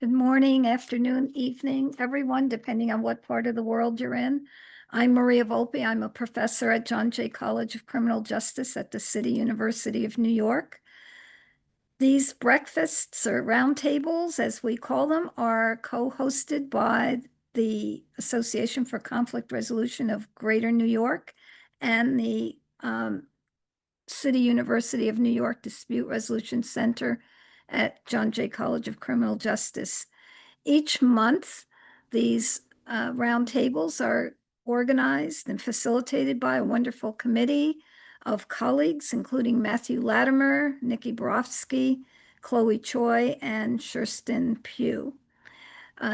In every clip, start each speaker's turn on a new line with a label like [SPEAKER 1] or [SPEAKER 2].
[SPEAKER 1] Good morning, afternoon, evening, everyone, depending on what part of the world you're in. I'm Maria Volpe. I'm a professor at John Jay College of Criminal Justice at the City University of New York. These breakfasts or roundtables, as we call them, are co-hosted by the Association for Conflict Resolution of Greater New York and the City University of New York Dispute Resolution Center at John Jay College of Criminal Justice. Each month, these roundtables are organized and facilitated by a wonderful committee of colleagues, including Matthew Latimer, Nikki Borofsky, Chloe Choi, and Sherston Pugh.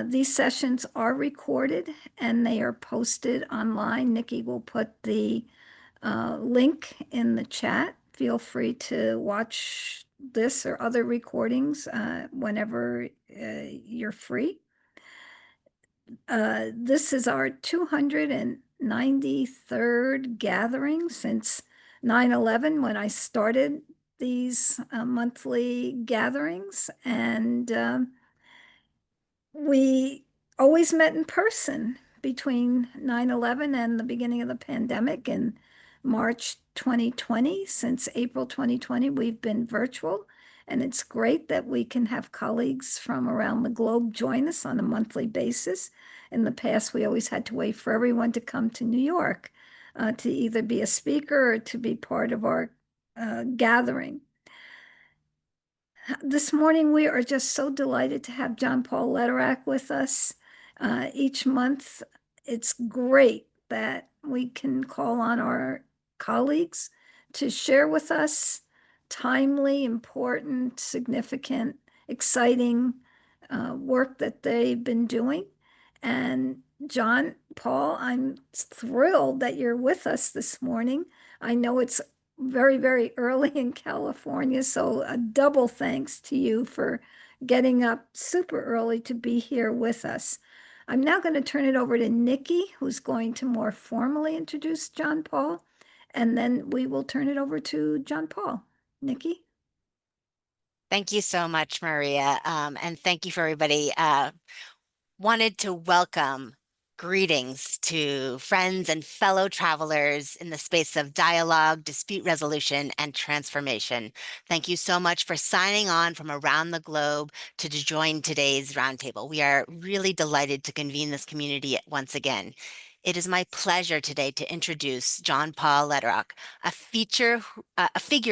[SPEAKER 1] These sessions are recorded and they are posted online. Nikki will put the link in the chat. Feel free to watch this or other recordings whenever you're free. This is our 293rd gathering since 9/11 when I started these monthly gatherings, and we always met in person between 9/11 and the beginning of the pandemic in March 2020. Since April 2020, we've been virtual, and it's great that we can have colleagues from around the globe join us on a monthly basis. In the past, we always had to wait for everyone to come to New York to either be a speaker or to be part of our gathering. This morning, we are just so delighted to have John Paul Lederach with us. Each month, it's great that we can call on our colleagues to share with us timely, important, significant, exciting work that they've been doing. And John Paul, I'm thrilled that you're with us this morning. I know it's very, very early in California, so a double thanks to you for getting up super early to be here with us. I'm now going to turn it over to Nikki, who's going to more formally introduce John Paul, and then we will turn it over to John Paul. Nikki?
[SPEAKER 2] Thank you so much, Maria, and thank you for everybody. Wanted to welcome greetings to friends and fellow travelers in the space of dialogue, dispute resolution, and transformation. Thank you so much for signing on from around the globe to join today's roundtable. We are really delighted to convene this community once again. It is my pleasure today to introduce John Paul Lederach, a figure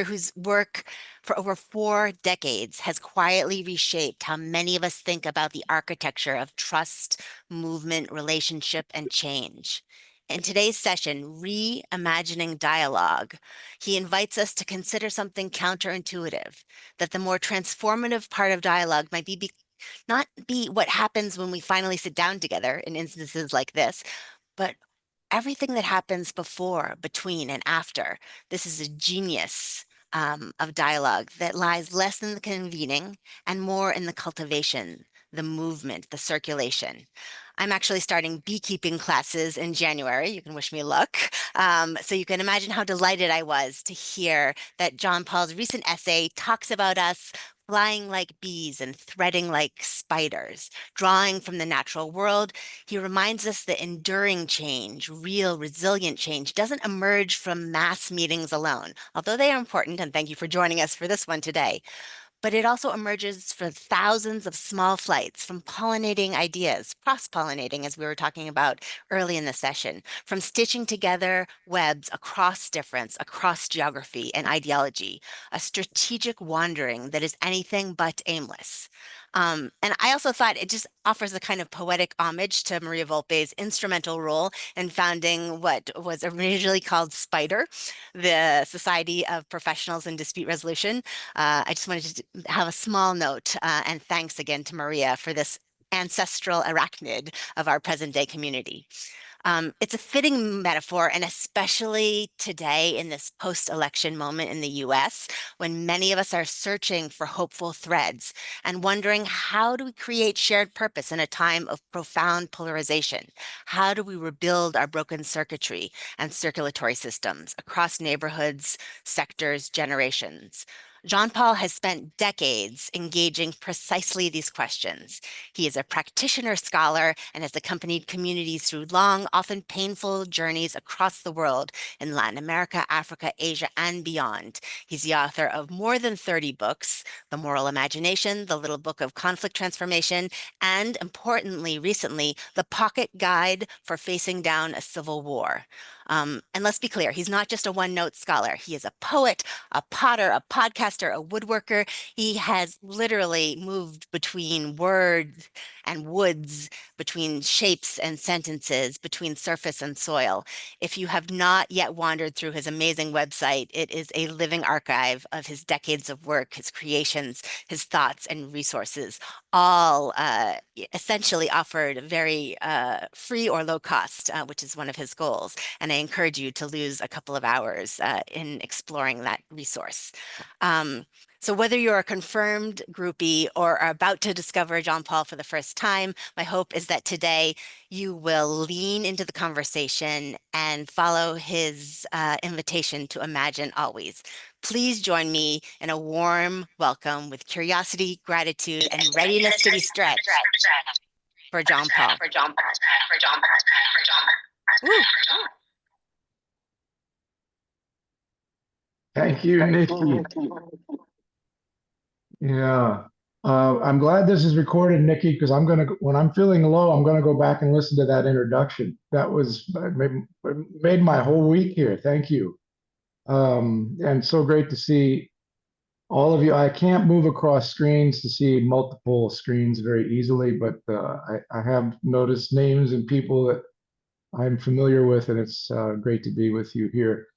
[SPEAKER 2] whose work for over 4 decades has quietly reshaped how many of us think about the architecture of trust, movement, relationship, and change. In today's session, Reimagining Dialogue, he invites us to consider something counterintuitive, that the more transformative part of dialogue might not be what happens when we finally sit down together in instances like this, but everything that happens before, between, and after. This is a genius of dialogue that lies less in the convening and more in the cultivation, the movement, the circulation. I'm actually starting beekeeping classes in January. You can wish me luck. So you can imagine how delighted I was to hear that John Paul's recent essay talks about us flying like bees and threading like spiders, drawing from the natural world. He reminds us that enduring change, real resilient change, doesn't emerge from mass meetings alone, although they are important, and thank you for joining us for this one today. But it also emerges from thousands of small flights, from pollinating ideas, cross-pollinating, as we were talking about early in the session, from stitching together webs across difference, across geography and ideology, a strategic wandering that is anything but aimless. And I also thought it just offers a kind of poetic homage to Maria Volpe's instrumental role in founding what was originally called SPIDER, the Society of Professionals in Dispute Resolution. I just wanted to have a small note and thanks again to Maria for this ancestral arachnid of our present day community. It's a fitting metaphor, and especially today in this post-election moment in the US, when many of us are searching for hopeful threads and wondering, how do we create shared purpose in a time of profound polarization? How do we rebuild our broken circuitry and circulatory systems across neighborhoods, sectors, generations? John Paul has spent decades engaging precisely these questions. He is a practitioner scholar and has accompanied communities through long, often painful journeys across the world in Latin America, Africa, Asia, and beyond. He's the author of more than 30 books, The Moral Imagination, The Little Book of Conflict Transformation, and importantly, recently, The Pocket Guide for Facing Down a Civil War. And let's be clear, he's not just a one-note scholar. He is a poet, a potter, a podcaster, a woodworker. He has literally moved between words and woods, between shapes and sentences, between surface and soil. If you have not yet wandered through his amazing website, it is a living archive of his decades of work, his creations, his thoughts and resources, all essentially offered very free or low cost, which is one of his goals. And I encourage you to lose a couple of hours in exploring that resource. So whether you're a confirmed groupie or are about to discover John Paul for the first time, my hope is that today you will lean into the conversation and follow his invitation to imagine always. Please join me in a warm welcome with curiosity, gratitude, and readiness to be stretched for John Paul. Woo.
[SPEAKER 3] Thank you, Nikki. Yeah, I'm glad this is recorded, Nikki, because when I'm feeling low, I'm gonna go back and listen to that introduction. That made my whole week here. Thank you. And so great to see all of you. I can't move across screens to see multiple screens very easily, but I have noticed names and people that I'm familiar with, and it's great to be with you here.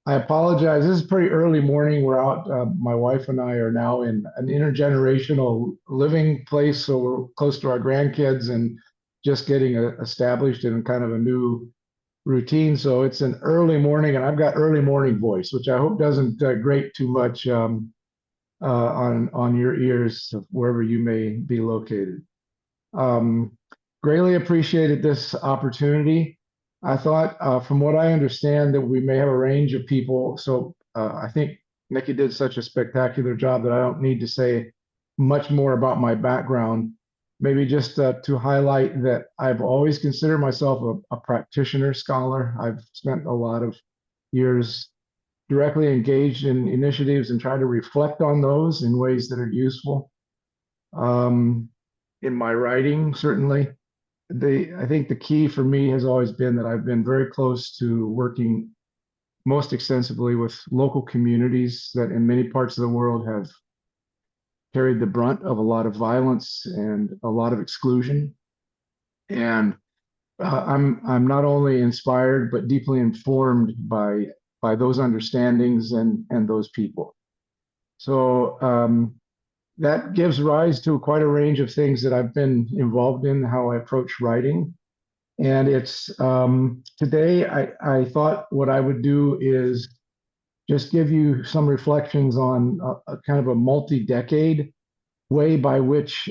[SPEAKER 3] I apologize. This is pretty early morning. We're out. My wife and I are now in an intergenerational living place, so we're close to our grandkids and just getting established in kind of a new routine. So it's an early morning, and I've got early morning voice, which I hope doesn't grate too much on your ears wherever you may be located. Greatly appreciated this opportunity. I thought, from what I understand, that we may have a range of people. So I think Nikki did such a spectacular job that I don't need to say much more about my background. Maybe just to highlight that I've always considered myself a practitioner scholar. I've spent a lot of years directly engaged in initiatives and try to reflect on those in ways that are useful. In my writing, certainly. I think the key for me has always been that I've been very close to working most extensively with local communities that in many parts of the world have carried the brunt of a lot of violence and a lot of exclusion. And I'm not only inspired but deeply informed by those understandings and those people. So that gives rise to quite a range of things that I've been involved in, how I approach writing. And it's today I thought what I would do is just give you some reflections on a kind of a multi-decade way by which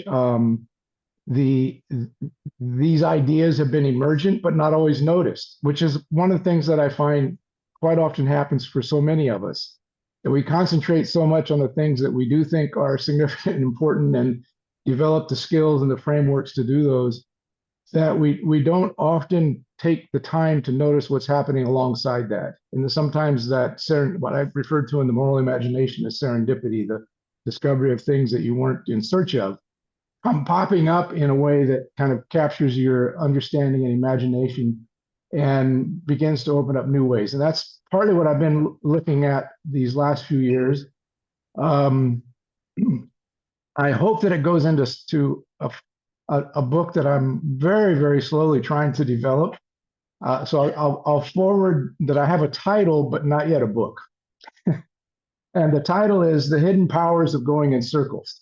[SPEAKER 3] these ideas have been emergent but not always noticed, which is one of the things that I find quite often happens for so many of us. That we concentrate so much on the things that we do think are significant and important and develop the skills and the frameworks to do those, that we don't often take the time to notice what's happening alongside that. And sometimes that what I referred to in the moral imagination as serendipity, the discovery of things that you weren't in search of, popping up in a way that kind of captures your understanding and imagination and begins to open up new ways. And that's partly what I've been looking at these last few years. I hope that it goes into a book that I'm very, very slowly trying to develop. So I'll forward that I have a title, but not yet a book. And the title is The Hidden Powers of Going in Circles.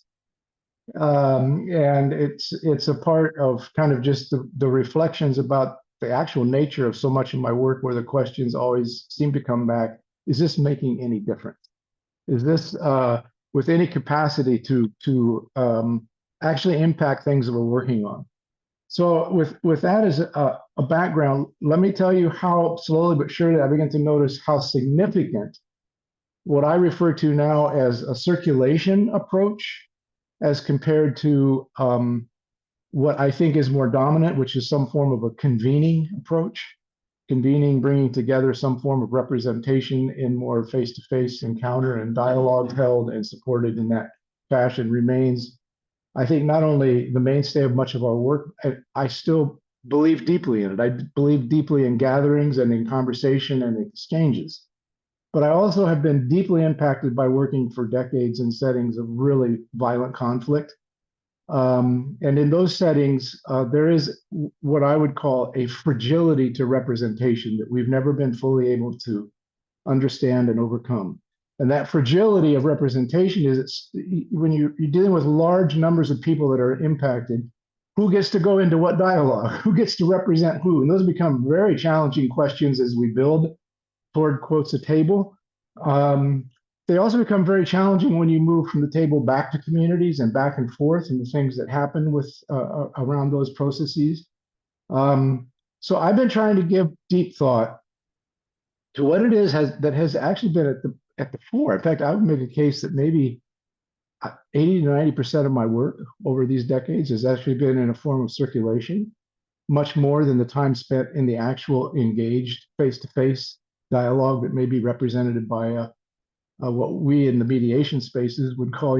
[SPEAKER 3] And it's a part of kind of just the reflections about the actual nature of so much of my work, where the questions always seem to come back: is this making any difference? Is this with any capacity to actually impact things that we're working on? So with that as a background, let me tell you how slowly but surely I begin to notice how significant what I refer to now as a circulation approach, as compared to what I think is more dominant, which is some form of a convening approach. Convening, bringing together some form of representation in more face-to-face encounter and dialogue held and supported in that fashion remains, I think, not only the mainstay of much of our work. I still believe deeply in it. I believe deeply in gatherings and in conversation and exchanges. But I also have been deeply impacted by working for decades in settings of really violent conflict. And in those settings, there is what I would call a fragility to representation that we've never been fully able to understand and overcome. And that fragility of representation is when you're dealing with large numbers of people that are impacted, who gets to go into what dialogue? Who gets to represent who? And those become very challenging questions as we build toward, quotes, a table. They also become very challenging when you move from the table back to communities and back and forth and the things that happen with around those processes. So I've been trying to give deep thought to what it is that has actually been at the fore. In fact, I would make a case that maybe 80 to 90% of my work over these decades has actually been in a form of circulation, much more than the time spent in the actual engaged face-to-face dialogue that may be represented by what we in the mediation spaces would call,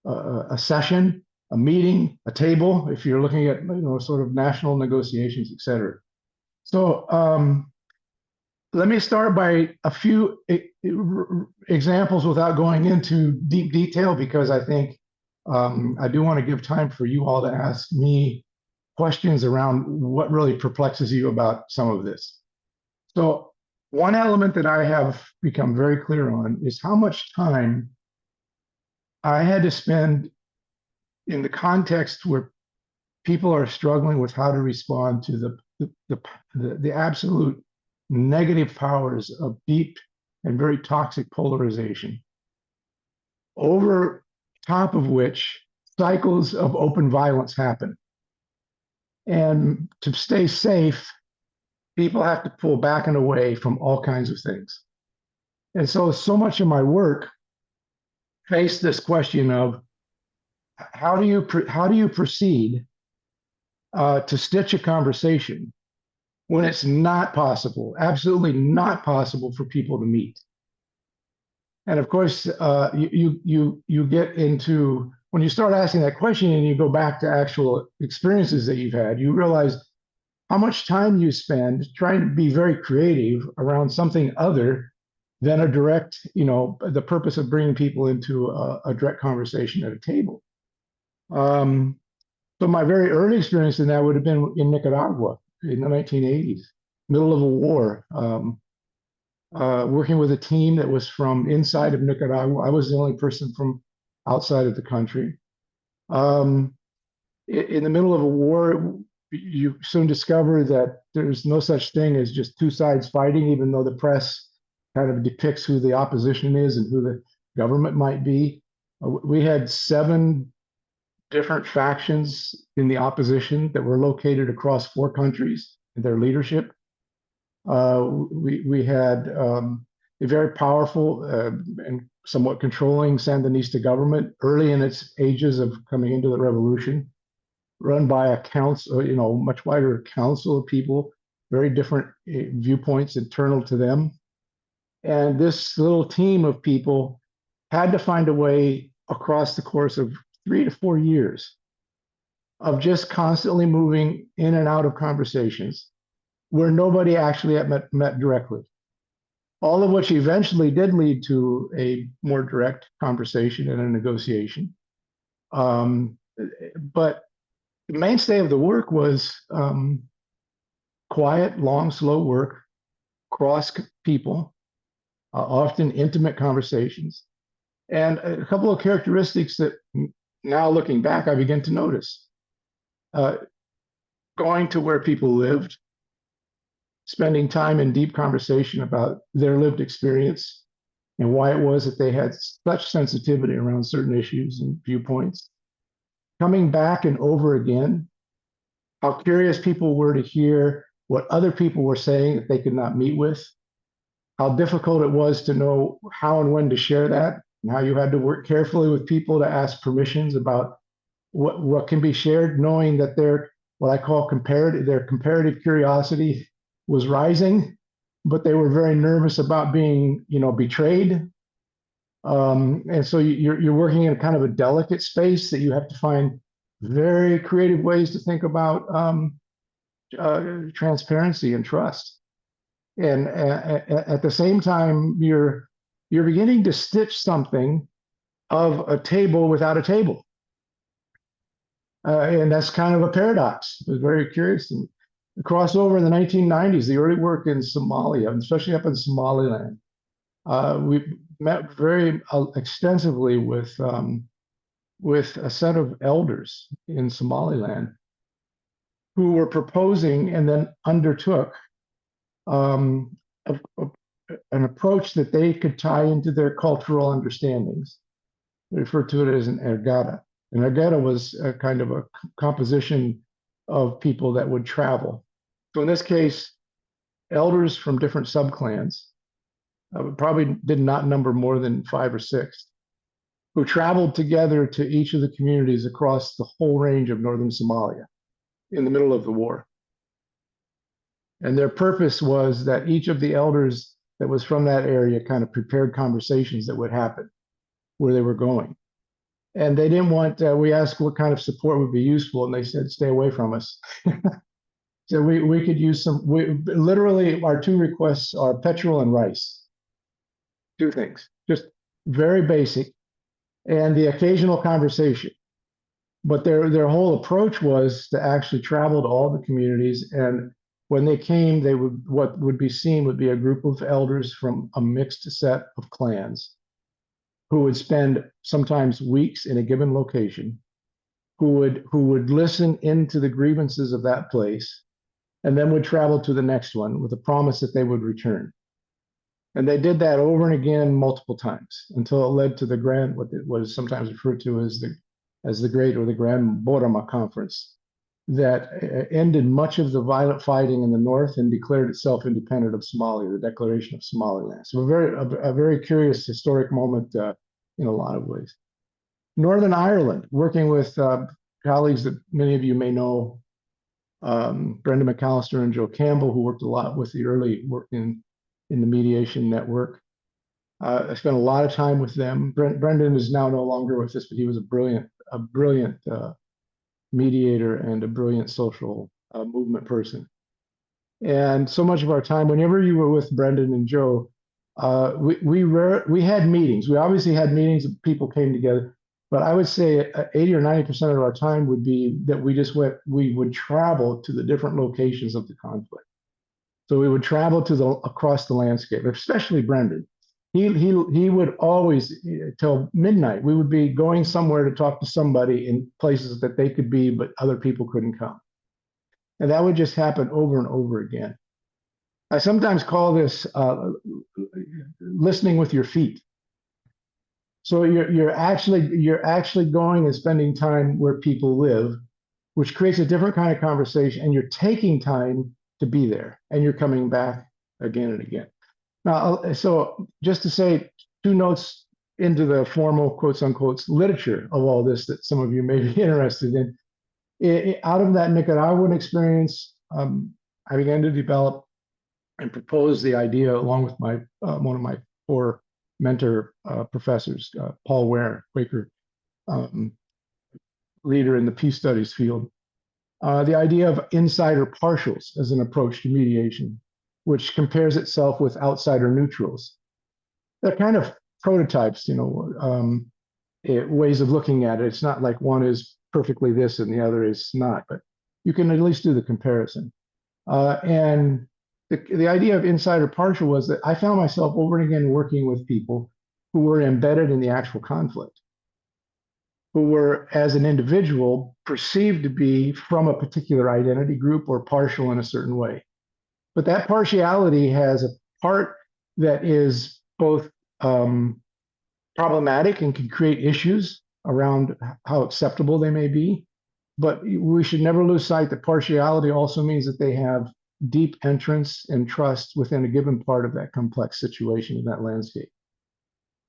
[SPEAKER 3] a session, a meeting, a table, if you're looking at, sort of national negotiations, et cetera. So let me start by a few examples without going into deep detail, because I think I do want to give time for you all to ask me questions around what really perplexes you about some of this. So one element that I have become very clear on is how much time I had to spend in the context where people are struggling with how to respond to the absolute negative powers of deep and very toxic polarization, over top of which cycles of open violence happen. And to stay safe, people have to pull back and away from all kinds of things. And so much of my work faced this question of how do you proceed to stitch a conversation when it's not possible, absolutely not possible, for people to meet. And of course, you get into, when you start asking that question and you go back to actual experiences that you've had, you realize how much time you spend trying to be very creative around something other than a direct, the purpose of bringing people into a direct conversation at a table. So my very early experience in that would have been in Nicaragua in the 1980s, middle of a war, working with a team that was from inside of Nicaragua. I was the only person from outside of the country. In the middle of a war, you soon discover that there's no such thing as just two sides fighting, even though the press kind of depicts who the opposition is and who the government might be. We had 7 different factions in the opposition that were located across 4 countries in their leadership. We had a very powerful and somewhat controlling Sandinista government early in its ages of coming into the revolution, run by a council, much wider council of people, very different viewpoints internal to them. And this little team of people had to find a way across the course of 3 to 4 years of just constantly moving in and out of conversations where nobody actually met directly. All of which eventually did lead to a more direct conversation and a negotiation. But the mainstay of the work was quiet, long, slow work, cross people, often intimate conversations. And a couple of characteristics that now looking back, I begin to notice. Going to where people lived, spending time in deep conversation about their lived experience and why it was that they had such sensitivity around certain issues and viewpoints. Coming back and over again, how curious people were to hear what other people were saying that they could not meet with, how difficult it was to know how and when to share that, and how you had to work carefully with people to ask permissions about what can be shared, knowing that their what I call their comparative curiosity was rising, but they were very nervous about being, betrayed. And so you're working in a kind of a delicate space that you have to find very creative ways to think about transparency and trust. And at the same time, you're beginning to stitch something of a table without a table. And that's kind of a paradox. It was very curious. And the crossover in the 1990s, the early work in Somalia, especially up in Somaliland, we met very extensively with a set of elders in Somaliland who were proposing and then undertook an approach that they could tie into their cultural understandings. They refer to it as an ergata. An ergata was a kind of a composition of people that would travel. So in this case, elders from different subclans, probably did not number more than 5 or 6, who traveled together to each of the communities across the whole range of northern Somalia in the middle of the war. And their purpose was that each of the elders that was from that area kind of prepared conversations that would happen where they were going. And they didn't want, we asked what kind of support would be useful, and they said, stay away from us. So we could use literally our 2 requests are petrol and rice. 2 things, just very basic, and the occasional conversation. But their whole approach was to actually travel to all the communities, and when they came, what would be seen would be a group of elders from a mixed set of clans who would spend sometimes weeks in a given location, who would listen into the grievances of that place, and then would travel to the next one with a promise that they would return. And they did that over and again multiple times until it led to the grand, what was sometimes referred to as the Great or the Grand Borama Conference, that ended much of the violent fighting in the north and declared itself independent of Somalia, the Declaration of Somaliland. So a very curious historic moment in a lot of ways. Northern Ireland, working with colleagues that many of you may know, Brenda McAllister and Joe Campbell, who worked a lot with the early work in the mediation network. I spent a lot of time with them. Brendan is now no longer with us, but he was a brilliant mediator and a brilliant social movement person. And so much of our time, whenever you were with Brendan and Joe, we had meetings. We obviously had meetings, people came together, but I would say 80 or 90% of our time would be that we would travel to the different locations of the conflict. So we would travel across the landscape, especially Brendan. He would always, till midnight, we would be going somewhere to talk to somebody in places that they could be, but other people couldn't come. And that would just happen over and over again. I sometimes call this listening with your feet. So you're actually going and spending time where people live, which creates a different kind of conversation, and you're taking time to be there, and you're coming back again and again. Now, so just to say 2 notes into the formal quotes unquote literature of all this that some of you may be interested in. Out of that Nicaraguan experience, I began to develop and propose the idea along with my one of my 4 mentor professors, Paul Ware, Quaker leader in the peace studies field, the idea of insider partials as an approach to mediation, which compares itself with outsider neutrals. They're kind of prototypes, ways of looking at it. It's not like one is perfectly this and the other is not, but you can at least do the comparison. And the idea of insider partial was that I found myself over and again working with people who were embedded in the actual conflict, who were, as an individual, perceived to be from a particular identity group or partial in a certain way. But that partiality has a part that is both problematic and can create issues around how acceptable they may be. But we should never lose sight that partiality also means that they have deep entrance and trust within a given part of that complex situation in that landscape.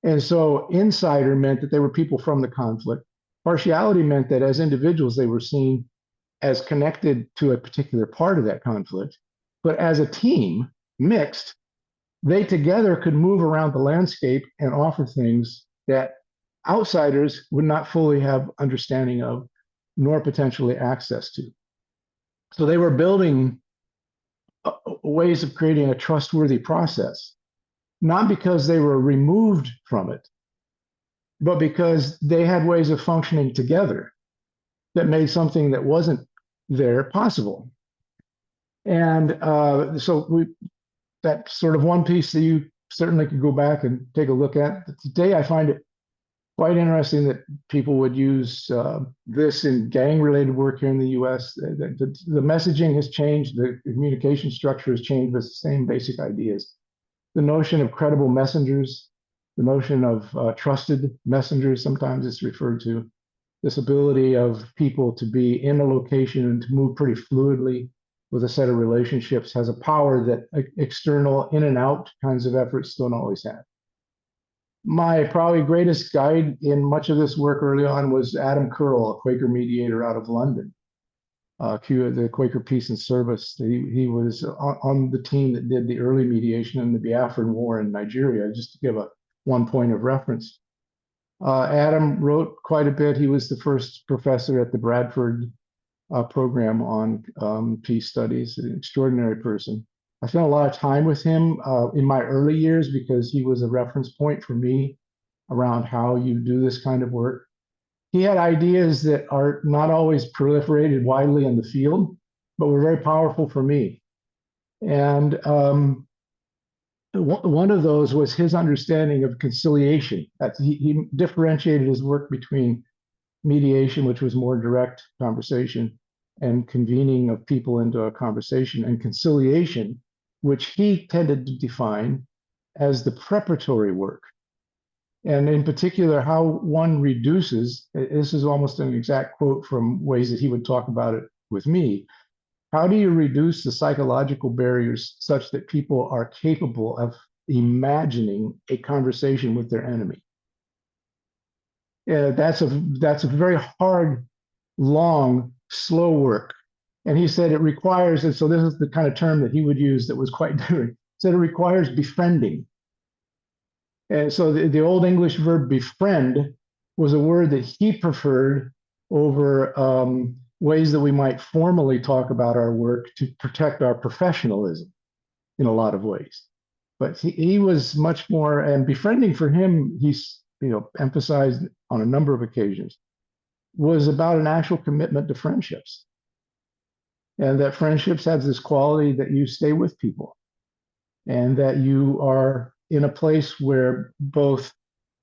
[SPEAKER 3] And so insider meant that they were people from the conflict. Partiality meant that as individuals, they were seen as connected to a particular part of that conflict. But as a team, mixed, they together could move around the landscape and offer things that outsiders would not fully have understanding of, nor potentially access to. So they were building ways of creating a trustworthy process, not because they were removed from it, but because they had ways of functioning together that made something that wasn't there possible. And that's sort of one piece that you certainly could go back and take a look at. But today, I find it quite interesting that people would use this in gang-related work here in the U.S. The messaging has changed, the communication structure has changed, but it's the same basic ideas. The notion of credible messengers, the notion of trusted messengers, sometimes it's referred to, this ability of people to be in a location and to move pretty fluidly with a set of relationships has a power that external in and out kinds of efforts don't always have. My probably greatest guide in much of this work early on was Adam Curl, a Quaker mediator out of London, the Quaker Peace and Service. He was on the team that did the early mediation in the Biafran War in Nigeria, just to give one point of reference. Adam wrote quite a bit. He was the first professor at the Bradford program on peace studies, an extraordinary person. I spent a lot of time with him in my early years because he was a reference point for me around how you do this kind of work. He had ideas that are not always proliferated widely in the field, but were very powerful for me. And one of those was his understanding of conciliation. He differentiated his work between mediation, which was more direct conversation, and convening of people into a conversation, and conciliation, which he tended to define as the preparatory work. And in particular, how one reduces, this is almost an exact quote from ways that he would talk about it with me. How do you reduce the psychological barriers such that people are capable of imagining a conversation with their enemy? That's a very hard, long, slow work. And he said it requires, and so this is the kind of term that he would use that was quite different. He said it requires befriending. And so the Old English verb befriend was a word that he preferred over ways that we might formally talk about our work to protect our professionalism in a lot of ways. But he was much more, and befriending for him, he's emphasized on a number of occasions, was about an actual commitment to friendships. And that friendships have this quality that you stay with people and that you are in a place where both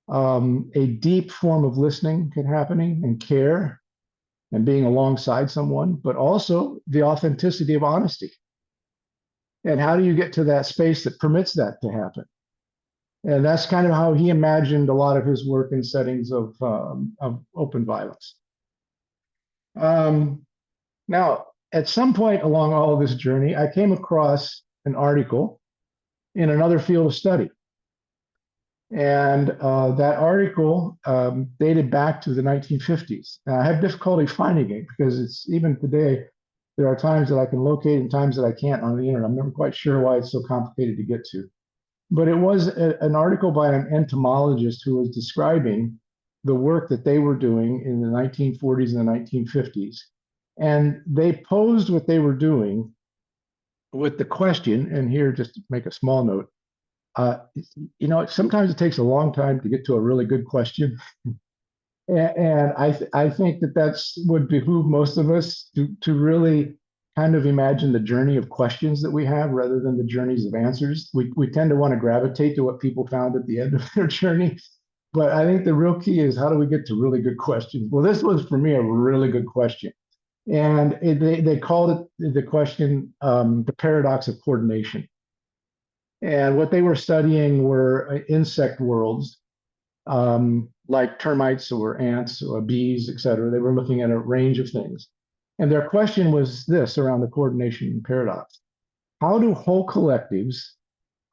[SPEAKER 3] a deep form of listening can happening and care and being alongside someone, but also the authenticity of honesty. And how do you get to that space that permits that to happen? And that's kind of how he imagined a lot of his work in settings of open violence. Now, at some point along all of this journey, I came across an article in another field of study. And that article dated back to the 1950s. Now, I have difficulty finding it because it's even today, there are times that I can locate and times that I can't on the internet. I'm never quite sure why it's so complicated to get to. But it was an article by an entomologist who was describing the work that they were doing in the 1940s and the 1950s. And they posed what they were doing with the question, and here just to make a small note, sometimes it takes a long time to get to a really good question. And I think that's would behoove most of us to really kind of imagine the journey of questions that we have rather than the journeys of answers. We tend to want to gravitate to what people found at the end of their journey. But I think the real key is how do we get to really good questions? Well, this was for me a really good question. And they called it the question, the paradox of coordination. And what they were studying were insect worlds, like termites or ants or bees, et cetera. They were looking at a range of things. And their question was this around the coordination paradox. how do whole collectives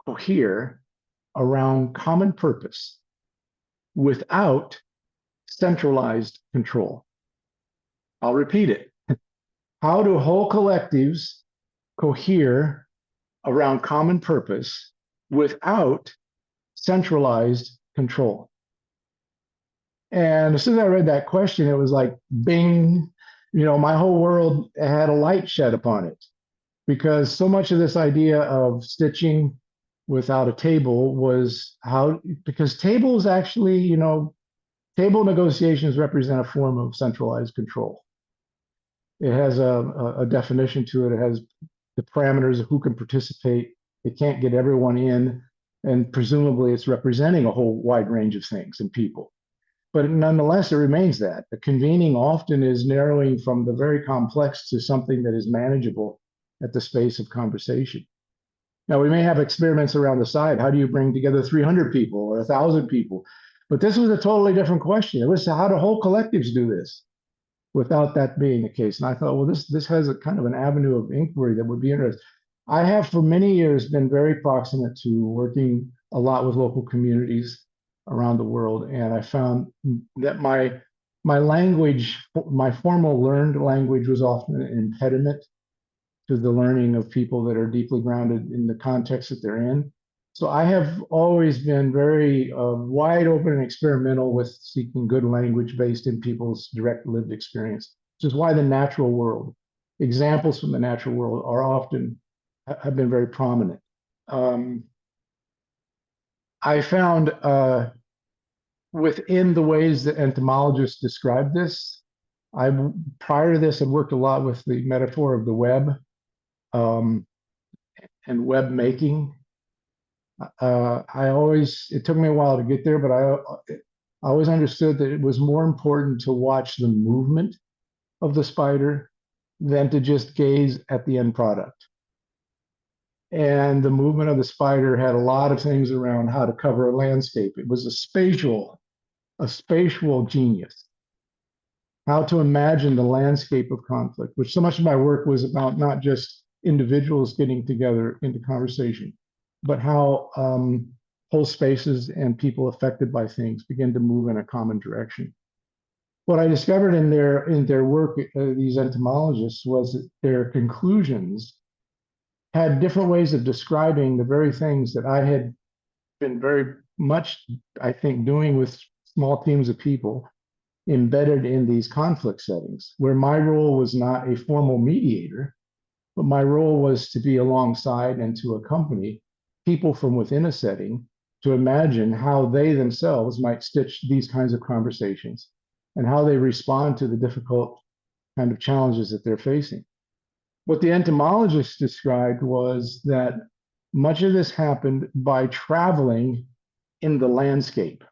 [SPEAKER 3] cohere around common purpose without centralized control? I'll repeat it. How do whole collectives cohere around common purpose without centralized control? And as soon as I read that question, it was like, bing, my whole world had a light shed upon it, because so much of this idea of stitching without a table was because tables actually, table negotiations represent a form of centralized control. It has a definition to it. It has the parameters of who can participate. It can't get everyone in, and presumably it's representing a whole wide range of things and people. But nonetheless, it remains that. The convening often is narrowing from the very complex to something that is manageable at the space of conversation. Now, we may have experiments around the side. How do you bring together 300 people or 1,000 people? But this was a totally different question. It was, how do whole collectives do this without that being the case? And I thought, well, this has a kind of an avenue of inquiry that would be interesting. I have for many years been very proximate to working a lot with local communities around the world, and I found that my language, my formal learned language, was often an impediment to the learning of people that are deeply grounded in the context that they're in. So I have always been very wide open and experimental with seeking good language based in people's direct lived experience, which is why the natural world, examples from the natural world, have been very prominent. I found within the ways that entomologists describe this, prior to this had worked a lot with the metaphor of the web and web making. It took me a while to get there, but I always understood that it was more important to watch the movement of the spider than to just gaze at the end product. And the movement of the spider had a lot of things around how to cover a landscape. It was a spatial genius. How to imagine the landscape of conflict, which so much of my work was about not just individuals getting together into conversation, but how whole spaces and people affected by things begin to move in a common direction. What I discovered in their work, these entomologists, was that their conclusions had different ways of describing the very things that I had been very much, I think, doing with small teams of people embedded in these conflict settings, where my role was not a formal mediator, but my role was to be alongside and to accompany people from within a setting to imagine how they themselves might stitch these kinds of conversations and how they respond to the difficult kind of challenges that they're facing. What the entomologists described was that much of this happened by traveling in the landscape.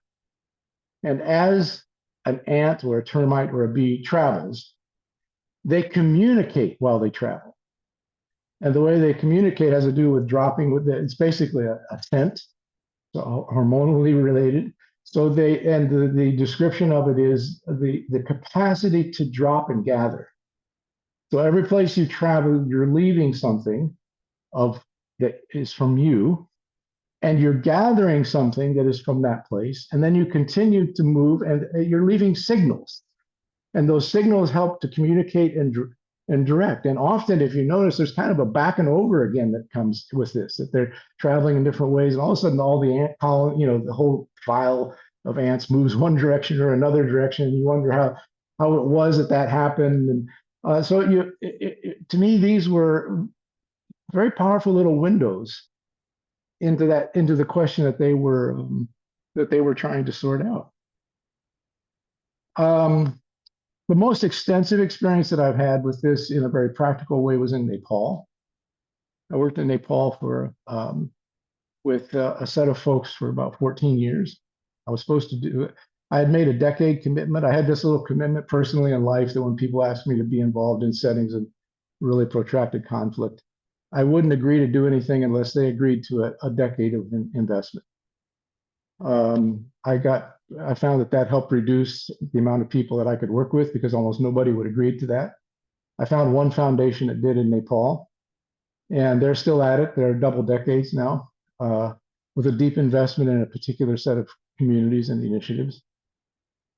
[SPEAKER 3] And as an ant or a termite or a bee travels, they communicate while they travel. And the way they communicate has to do with it's basically a scent, so hormonally related. So the description of it is the capacity to drop and gather. So every place you travel, you're leaving something that is from you, and you're gathering something that is from that place, and then you continue to move, and you're leaving signals, and those signals help to communicate and direct. And often, if you notice, there's kind of a back and over again that comes with this, that they're traveling in different ways, and all of a sudden, all the ant colony, the whole file of ants moves one direction or another direction, and you wonder how it was that happened. And to me, these were very powerful little windows into the question that they were trying to sort out. The most extensive experience that I've had with this in a very practical way was in Nepal. I worked in Nepal with a set of folks for about 14 years. I was supposed to do it. I had made a decade commitment. I had this little commitment personally in life that when people asked me to be involved in settings of really protracted conflict, I wouldn't agree to do anything unless they agreed to a decade of investment. I found that helped reduce the amount of people that I could work with, because almost nobody would agree to that. I found one foundation that did in Nepal. And they're still at it. They're double decades now, with a deep investment in a particular set of communities and initiatives.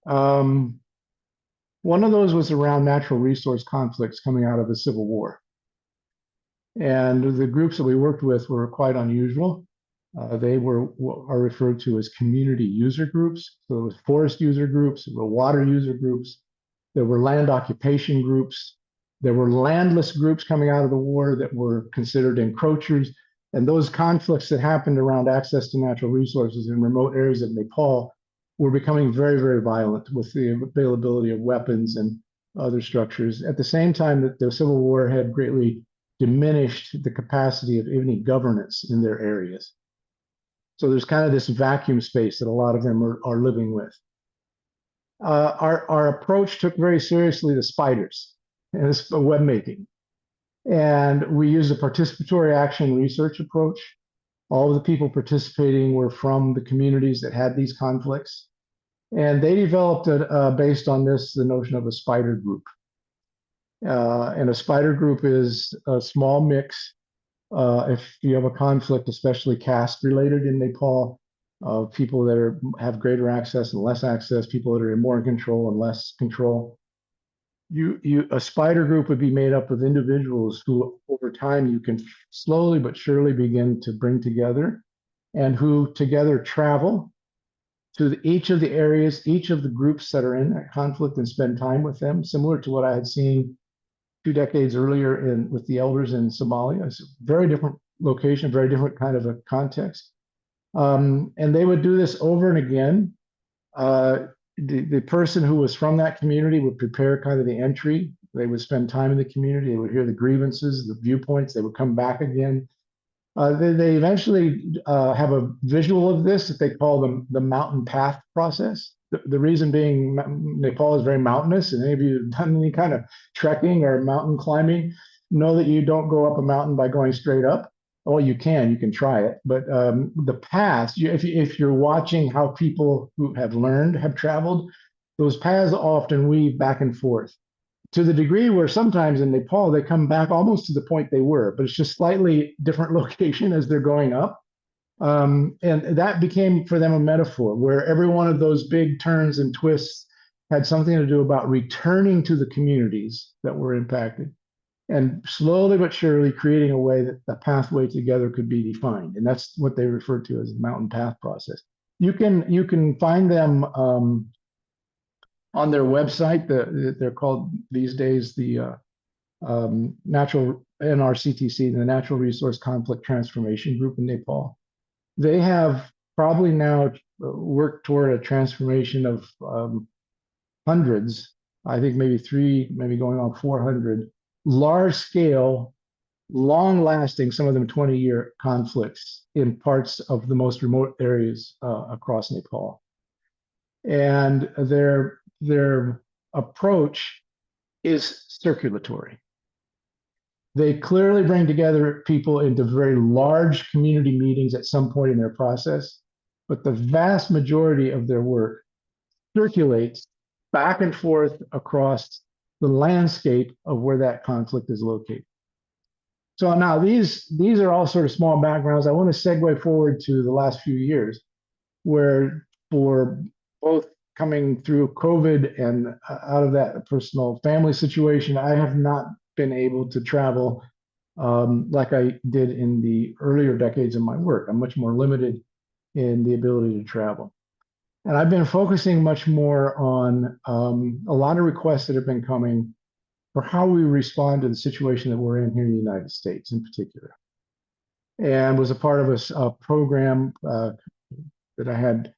[SPEAKER 3] One of those was around natural resource conflicts coming out of the Civil War. And the groups that we worked with were quite unusual. They were what are referred to as community user groups. So there was forest user groups, there were water user groups, there were land occupation groups, there were landless groups coming out of the war that were considered encroachers. And those conflicts that happened around access to natural resources in remote areas of Nepal were becoming very, very violent with the availability of weapons and other structures. At the same time that the Civil War had greatly diminished the capacity of any governance in their areas. So there's kind of this vacuum space that a lot of them are living with. Our approach took very seriously the spiders and this web making. And we used a participatory action research approach. All of the people participating were from the communities that had these conflicts. And they developed, based on this, the notion of a spider group. And a spider group is a small mix. If you have a conflict, especially caste related in Nepal, people that have greater access and less access, people that are more in control and less control. A spider group would be made up of individuals who, over time, you can slowly but surely begin to bring together, and who together travel to each of the areas, each of the groups that are in that conflict, and spend time with them, similar to what I had seen 2 decades earlier with the elders in Somalia. It's a very different location, very different kind of a context. And they would do this over and again. The person who was from that community would prepare kind of the entry. They would spend time in the community. They would hear the grievances, the viewpoints. They would come back again. They eventually have a visual of this that they call the mountain path process. The reason being, Nepal is very mountainous, and any of you who've done any kind of trekking or mountain climbing know that you don't go up a mountain by going straight up. Well, you can try it, but the paths, if you're watching how people who have learned have traveled, those paths often weave back and forth to the degree where sometimes in Nepal, they come back almost to the point they were, but it's just slightly different location as they're going up. And that became for them a metaphor where every one of those big turns and twists had something to do about returning to the communities that were impacted, and slowly but surely creating a way that the pathway together could be defined. And that's what they refer to as the mountain path process. You can find them on their website. They're called these days the Natural NRCTC, the Natural Resource Conflict Transformation Group in Nepal. They have probably now worked toward a transformation of hundreds, I think maybe going on 400, large scale, long lasting, some of them 20-year conflicts in parts of the most remote areas across Nepal. And their approach is circulatory. They clearly bring together people into very large community meetings at some point in their process, but the vast majority of their work circulates back and forth across the landscape of where that conflict is located. So now these are all sort of small backgrounds. I want to segue forward to the last few years, where for both coming through COVID and out of that personal family situation, I have not been able to travel like I did in the earlier decades of my work. I'm much more limited in the ability to travel. And I've been focusing much more on a lot of requests that have been coming for how we respond to the situation that we're in here in the United States in particular. And was a part of a program that I had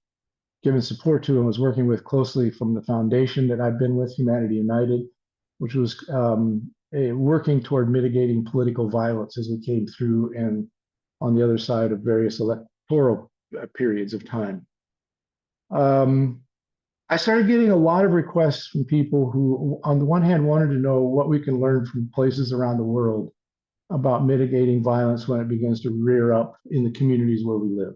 [SPEAKER 3] given support to and was working with closely from the foundation that I've been with, Humanity United, which was working toward mitigating political violence as we came through and on the other side of various electoral periods of time. I started getting a lot of requests from people who, on the one hand, wanted to know what we can learn from places around the world about mitigating violence when it begins to rear up in the communities where we live,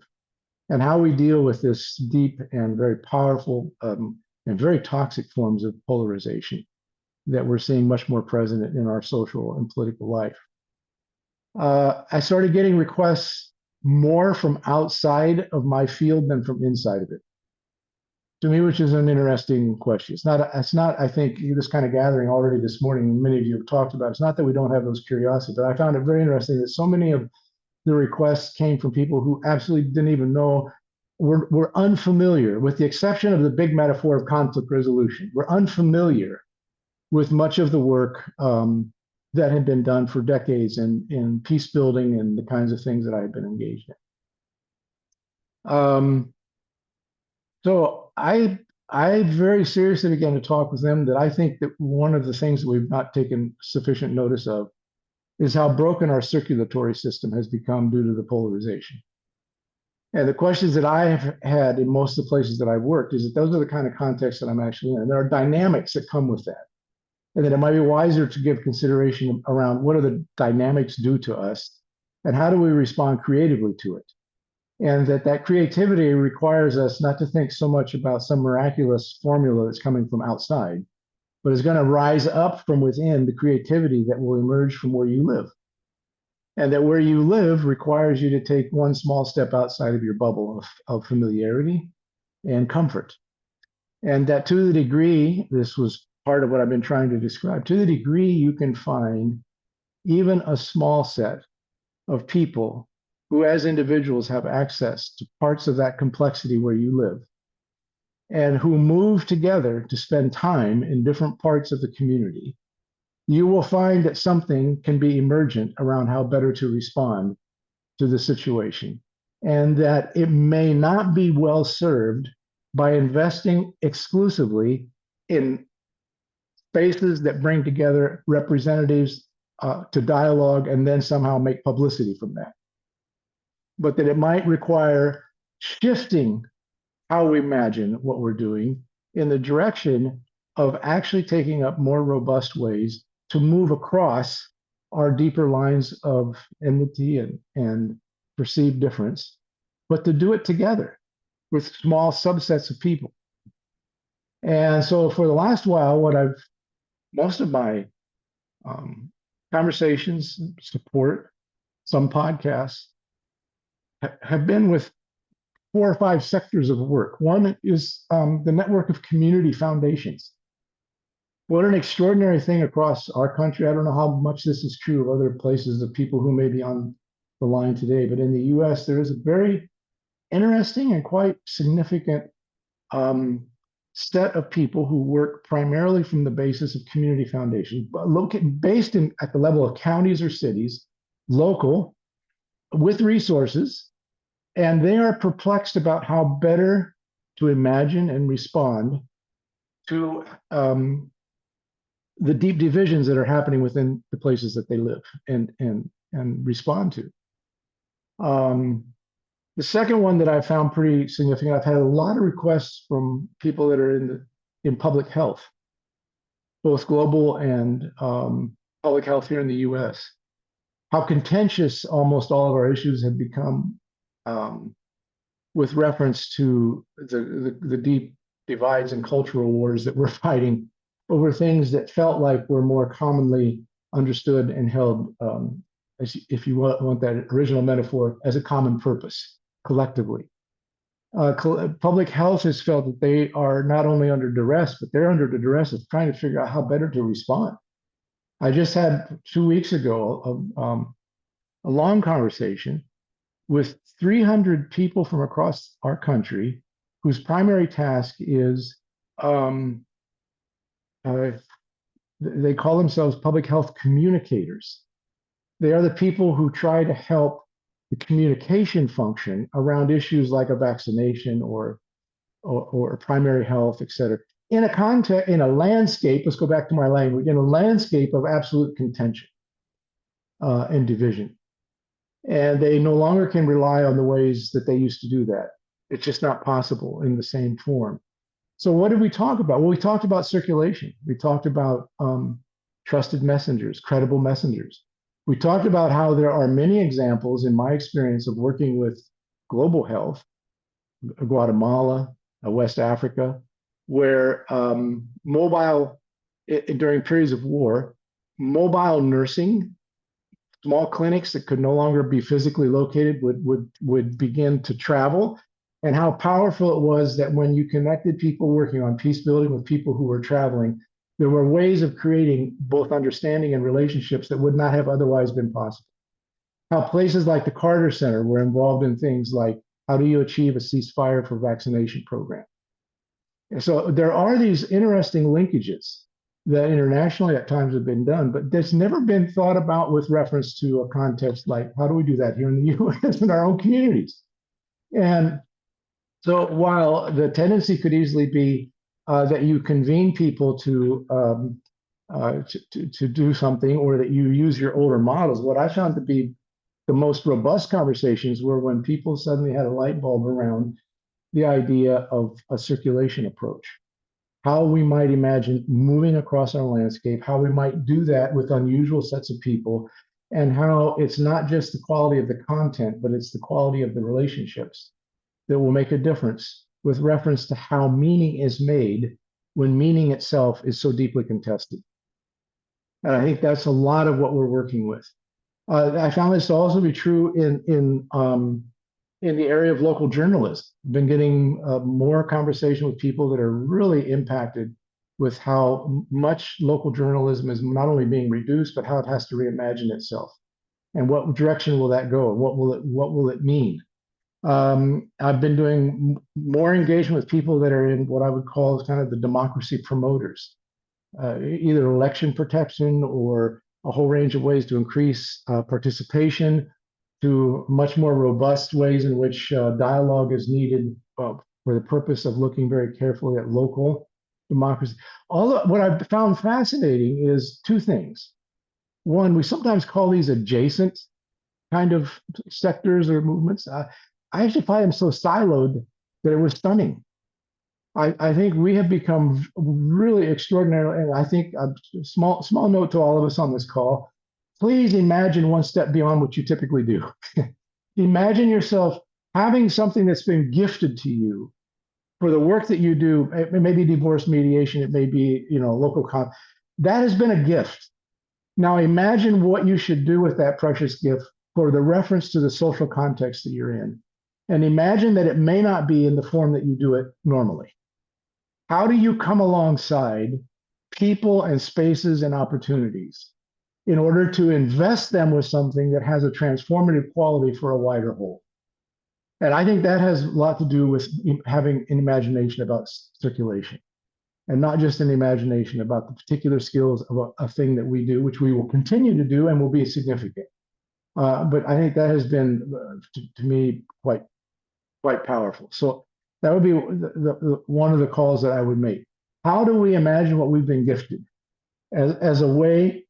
[SPEAKER 3] and how we deal with this deep and very powerful and very toxic forms of polarization that we're seeing much more present in our social and political life. I started getting requests more from outside of my field than from inside of it. To me, which is an interesting question. It's not, I think, this kind of gathering already this morning, many of you have talked about, it's not that we don't have those curiosities, but I found it very interesting that so many of the requests came from people who absolutely didn't even know, were unfamiliar, with the exception of the big metaphor of conflict resolution. We're unfamiliar with much of the work that had been done for decades in peace building and the kinds of things that I had been engaged in. So I very seriously began to talk with them that I think that one of the things that we've not taken sufficient notice of is how broken our circulatory system has become due to the polarization. And the questions that I have had in most of the places that I've worked is that those are the kind of contexts that I'm actually in. And there are dynamics that come with that. And that it might be wiser to give consideration around what are the dynamics do to us and how do we respond creatively to it. And that creativity requires us not to think so much about some miraculous formula that's coming from outside, but is going to rise up from within the creativity that will emerge from where you live. And that where you live requires you to take one small step outside of your bubble of familiarity and comfort. And that to the degree, this was part of what I've been trying to describe, to the degree you can find even a small set of people who as individuals have access to parts of that complexity where you live and who move together to spend time in different parts of the community, you will find that something can be emergent around how better to respond to the situation, and that it may not be well served by investing exclusively in spaces that bring together representatives to dialogue and then somehow make publicity from that. But that it might require shifting how we imagine what we're doing in the direction of actually taking up more robust ways to move across our deeper lines of enmity and perceived difference, but to do it together with small subsets of people. And so for the last while, most of my conversations, support, some podcasts have been with 4 or 5 sectors of work. One is the network of community foundations. What an extraordinary thing across our country. I don't know how much this is true of other places of people who may be on the line today, but in the US, there is a very interesting and quite significant set of people who work primarily from the basis of community foundations, but based at the level of counties or cities, local, with resources, and they are perplexed about how better to imagine and respond to the deep divisions that are happening within the places that they live and respond to. The second one that I found pretty significant, I've had a lot of requests from people that are in public health, both global and public health here in the US. How contentious almost all of our issues have become with reference to the deep divides and cultural wars that we're fighting over things that felt like were more commonly understood and held, as if you want that original metaphor, as a common purpose collectively. Public health has felt that they are not only under duress, but they're under the duress of trying to figure out how better to respond. I just had 2 weeks ago a long conversation with 300 people from across our country whose primary task is they call themselves public health communicators. They are the people who try to help the communication function around issues like a vaccination or primary health, et cetera, in a landscape, let's go back to my language, in a landscape of absolute contention and division. And they no longer can rely on the ways that they used to do that. It's just not possible in the same form. So what did we talk about? Well, we talked about circulation. We talked about trusted messengers, credible messengers. We talked about how there are many examples in my experience of working with global health, Guatemala, West Africa, where during periods of war, mobile nursing small clinics that could no longer be physically located would begin to travel, and how powerful it was that when you connected people working on peace building with people who were traveling, there were ways of creating both understanding and relationships that would not have otherwise been possible. How places like the Carter Center were involved in things like, how do you achieve a ceasefire for vaccination program? And so there are these interesting linkages that internationally at times have been done, but that's never been thought about with reference to a context like, how do we do that here in the US in our own communities? And so while the tendency could easily be that you convene people to do something, or that you use your older models, what I found to be the most robust conversations were when people suddenly had a light bulb around the idea of a circulation approach, how we might imagine moving across our landscape, how we might do that with unusual sets of people, and how it's not just the quality of the content, but it's the quality of the relationships that will make a difference with reference to how meaning is made when meaning itself is so deeply contested. And I think that's a lot of what we're working with. I found this to also be true in the area of local journalism. I've been getting more conversation with people that are really impacted with how much local journalism is not only being reduced, but how it has to reimagine itself. And what direction will that go? And what will it mean? I've been doing more engagement with people that are in what I would call kind of the democracy promoters, either election protection or a whole range of ways to increase participation, to much more robust ways in which dialogue is needed for the purpose of looking very carefully at local democracy. What I've found fascinating is two things. One, we sometimes call these adjacent kind of sectors or movements. I actually find them so siloed that it was stunning. I think we have become really extraordinary, and I think a small note to all of us on this call, please imagine one step beyond what you typically do. Imagine yourself having something that's been gifted to you for the work that you do. It may be divorce mediation, it may be, local that has been a gift. Now imagine what you should do with that precious gift for the reference to the social context that you're in. And imagine that it may not be in the form that you do it normally. How do you come alongside people and spaces and opportunities in order to invest them with something that has a transformative quality for a wider whole? And I think that has a lot to do with having an imagination about circulation, and not just an imagination about the particular skills of a thing that we do, which we will continue to do and will be significant. But I think that has been, to me, quite powerful. So that would be one of the calls that I would make. How do we imagine what we've been gifted as a way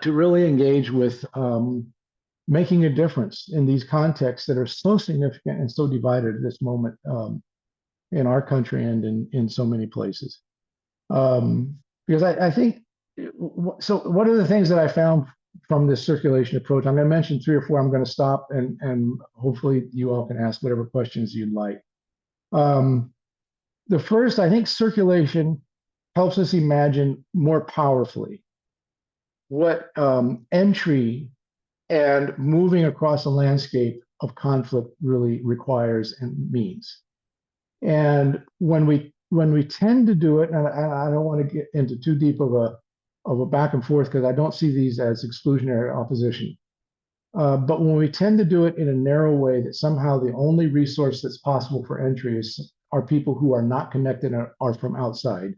[SPEAKER 3] to really engage with making a difference in these contexts that are so significant and so divided at this moment in our country and in so many places? Because I think, so one of the things that I found from this circulation approach, I'm going to mention 3 or 4, I'm going to stop, and hopefully you all can ask whatever questions you'd like. The first, I think circulation helps us imagine more powerfully what entry and moving across a landscape of conflict really requires and means. And when we tend to do it, and I don't want to get into too deep of a back and forth, because I don't see these as exclusionary opposition. But when we tend to do it in a narrow way, that somehow the only resource that's possible for entry are people who are not connected and are from outside,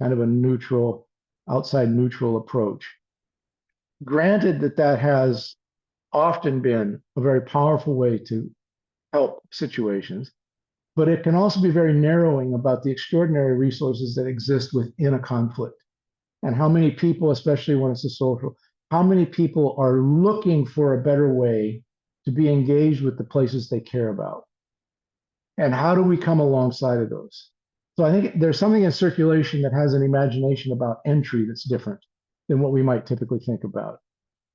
[SPEAKER 3] kind of a neutral, outside neutral approach. Granted that has often been a very powerful way to help situations, but it can also be very narrowing about the extraordinary resources that exist within a conflict, and how many people, especially when it's a social, how many people are looking for a better way to be engaged with the places they care about. And how do we come alongside of those? So I think there's something in circulation that has an imagination about entry that's different than what we might typically think about.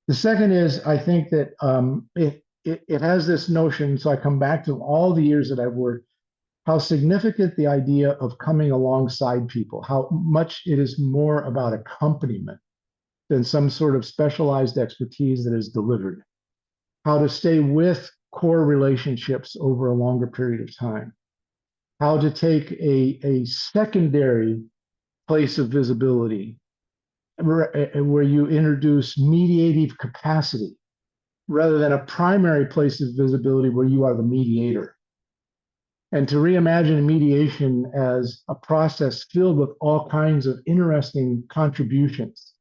[SPEAKER 3] The second is, I think that it has this notion, so I come back to all the years that I've worked, how significant the idea of coming alongside people, how much it is more about accompaniment than some sort of specialized expertise that is delivered. How to stay with core relationships over a longer period of time. How to take a secondary place of visibility where you introduce mediative capacity rather than a primary place of visibility where you are the mediator. And to reimagine mediation as a process filled with all kinds of interesting contributions,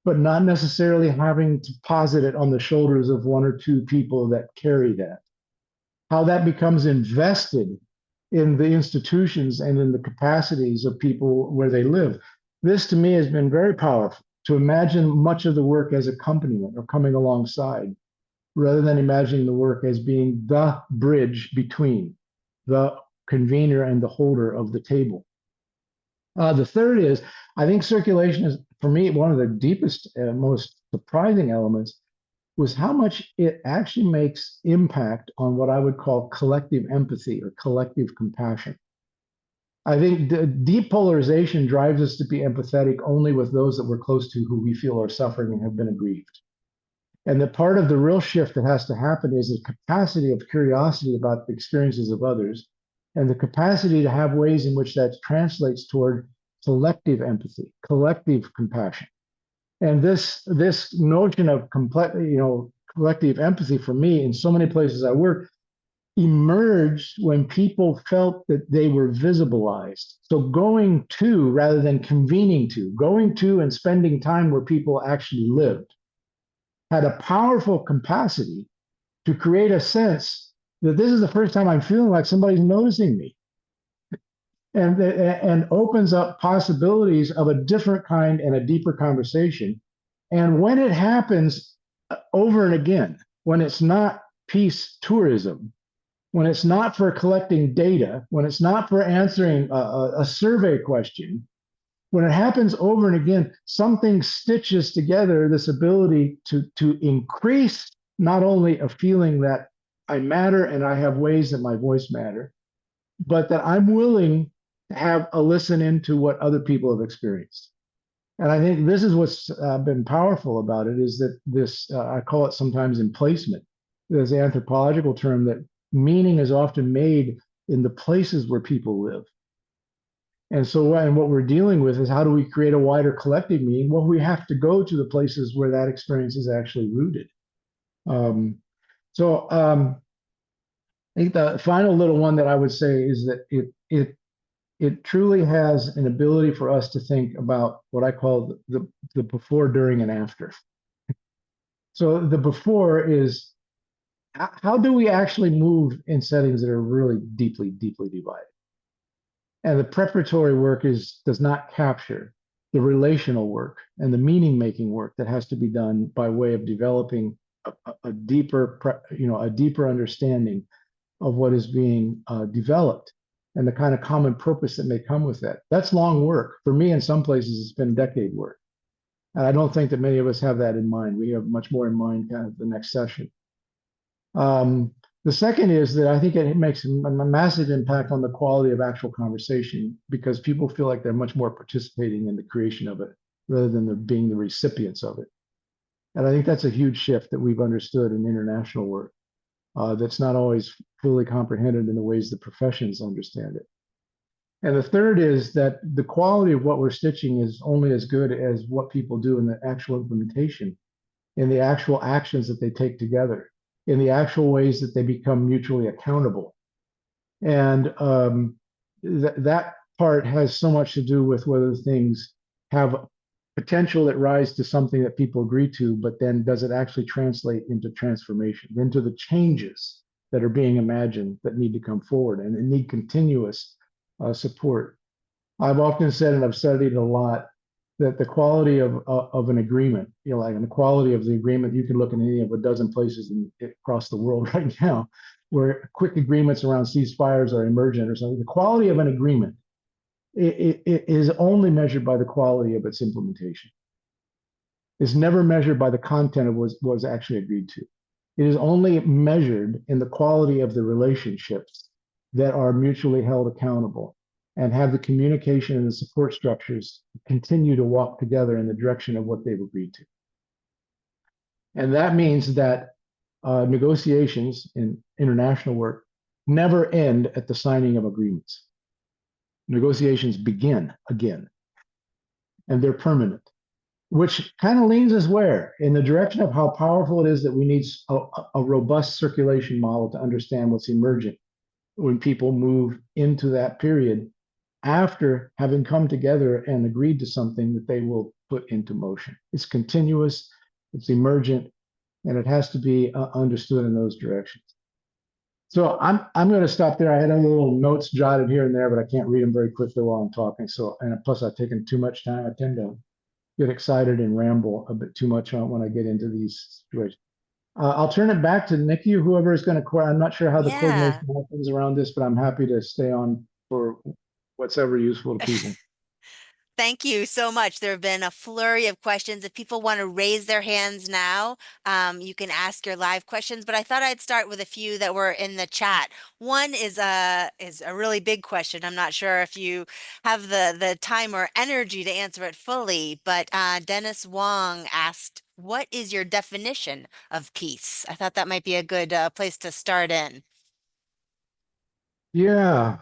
[SPEAKER 3] but not necessarily having to posit it on the shoulders of one or two people that carry that. How that becomes invested in the institutions and in the capacities of people where they live. This to me has been very powerful, to imagine much of the work as accompaniment or coming alongside, rather than imagining the work as being the bridge between the convener and the holder of the table. The third is, I think circulation is, for me, one of the deepest and most surprising elements was how much it actually makes impact on what I would call collective empathy or collective compassion. I think the depolarization drives us to be empathetic only with those that we're close to who we feel are suffering and have been aggrieved. And that part of the real shift that has to happen is the capacity of curiosity about the experiences of others and the capacity to have ways in which that translates toward collective empathy, collective compassion. And this notion of collective empathy for me in so many places I work emerged when people felt that they were visibilized. So going to rather than convening to, going to and spending time where people actually lived had a powerful capacity to create a sense that this is the first time I'm feeling like somebody's noticing me. And opens up possibilities of a different kind and a deeper conversation. And when it happens over and again, when it's not peace tourism, when it's not for collecting data, when it's not for answering a survey question, when it happens over and again, something stitches together this ability to increase not only a feeling that I matter and I have ways that my voice matter, but that I'm willing to have a listen into what other people have experienced. And I think this is what's been powerful about it, is that this, I call it sometimes emplacement. There's an anthropological term that meaning is often made in the places where people live. And so, and what we're dealing with is how do we create a wider collective meaning? Well, we have to go to the places where that experience is actually rooted. I think the final little one that I would say is that it truly has an ability for us to think about what I call the before, during, and after. So the before is, how do we actually move in settings that are really deeply, deeply divided? And the preparatory work does not capture the relational work and the meaning-making work that has to be done by way of developing a deeper understanding of what is being developed and the kind of common purpose that may come with that. That's long work. For me, in some places, it's been decade work. And I don't think that many of us have that in mind. We have much more in mind kind of the next session. The second is that I think it makes a massive impact on the quality of actual conversation, because people feel like they're much more participating in the creation of it rather than being the recipients of it. And I think that's a huge shift that we've understood in international work that's not always fully comprehended in the ways the professions understand it. And the third is that the quality of what we're stitching is only as good as what people do in the actual implementation, in the actual actions that they take together, in the actual ways that they become mutually accountable. And that part has so much to do with whether things have potential that rise to something that people agree to, but then does it actually translate into transformation, into the changes that are being imagined that need to come forward and need continuous support. I've often said, and I've studied a lot, that the quality of an agreement, like the quality of the agreement, you can look in any of a dozen places across the world right now, where quick agreements around ceasefires are emergent or something. The quality of an agreement it is only measured by the quality of its implementation. It's never measured by the content of what was actually agreed to. It is only measured in the quality of the relationships that are mutually held accountable and have the communication and the support structures continue to walk together in the direction of what they've agreed to. And that means that negotiations in international work never end at the signing of agreements. Negotiations begin again, and they're permanent, which kind of leans us where? In the direction of how powerful it is that we need a robust circulation model to understand what's emergent when people move into that period after having come together and agreed to something that they will put into motion. It's continuous, it's emergent, and it has to be understood in those directions. So I'm going to stop there. I had a little notes jotted here and there, but I can't read them very quickly while I'm talking. So, and plus I've taken too much time. I tend to get excited and ramble a bit too much on when I get into these situations. I'll turn it back to Nikki, or whoever is going to. I'm not sure how the
[SPEAKER 2] Yeah.
[SPEAKER 3] coordination happens around this, but I'm happy to stay on for what's ever useful to people.
[SPEAKER 2] Thank you so much. There have been a flurry of questions. If people want to raise their hands now, you can ask your live questions, but I thought I'd start with a few that were in the chat. One is a really big question. I'm not sure if you have the time or energy to answer it fully, but Dennis Wong asked, what is your definition of peace? I thought that might be a good place to start in.
[SPEAKER 3] Yeah.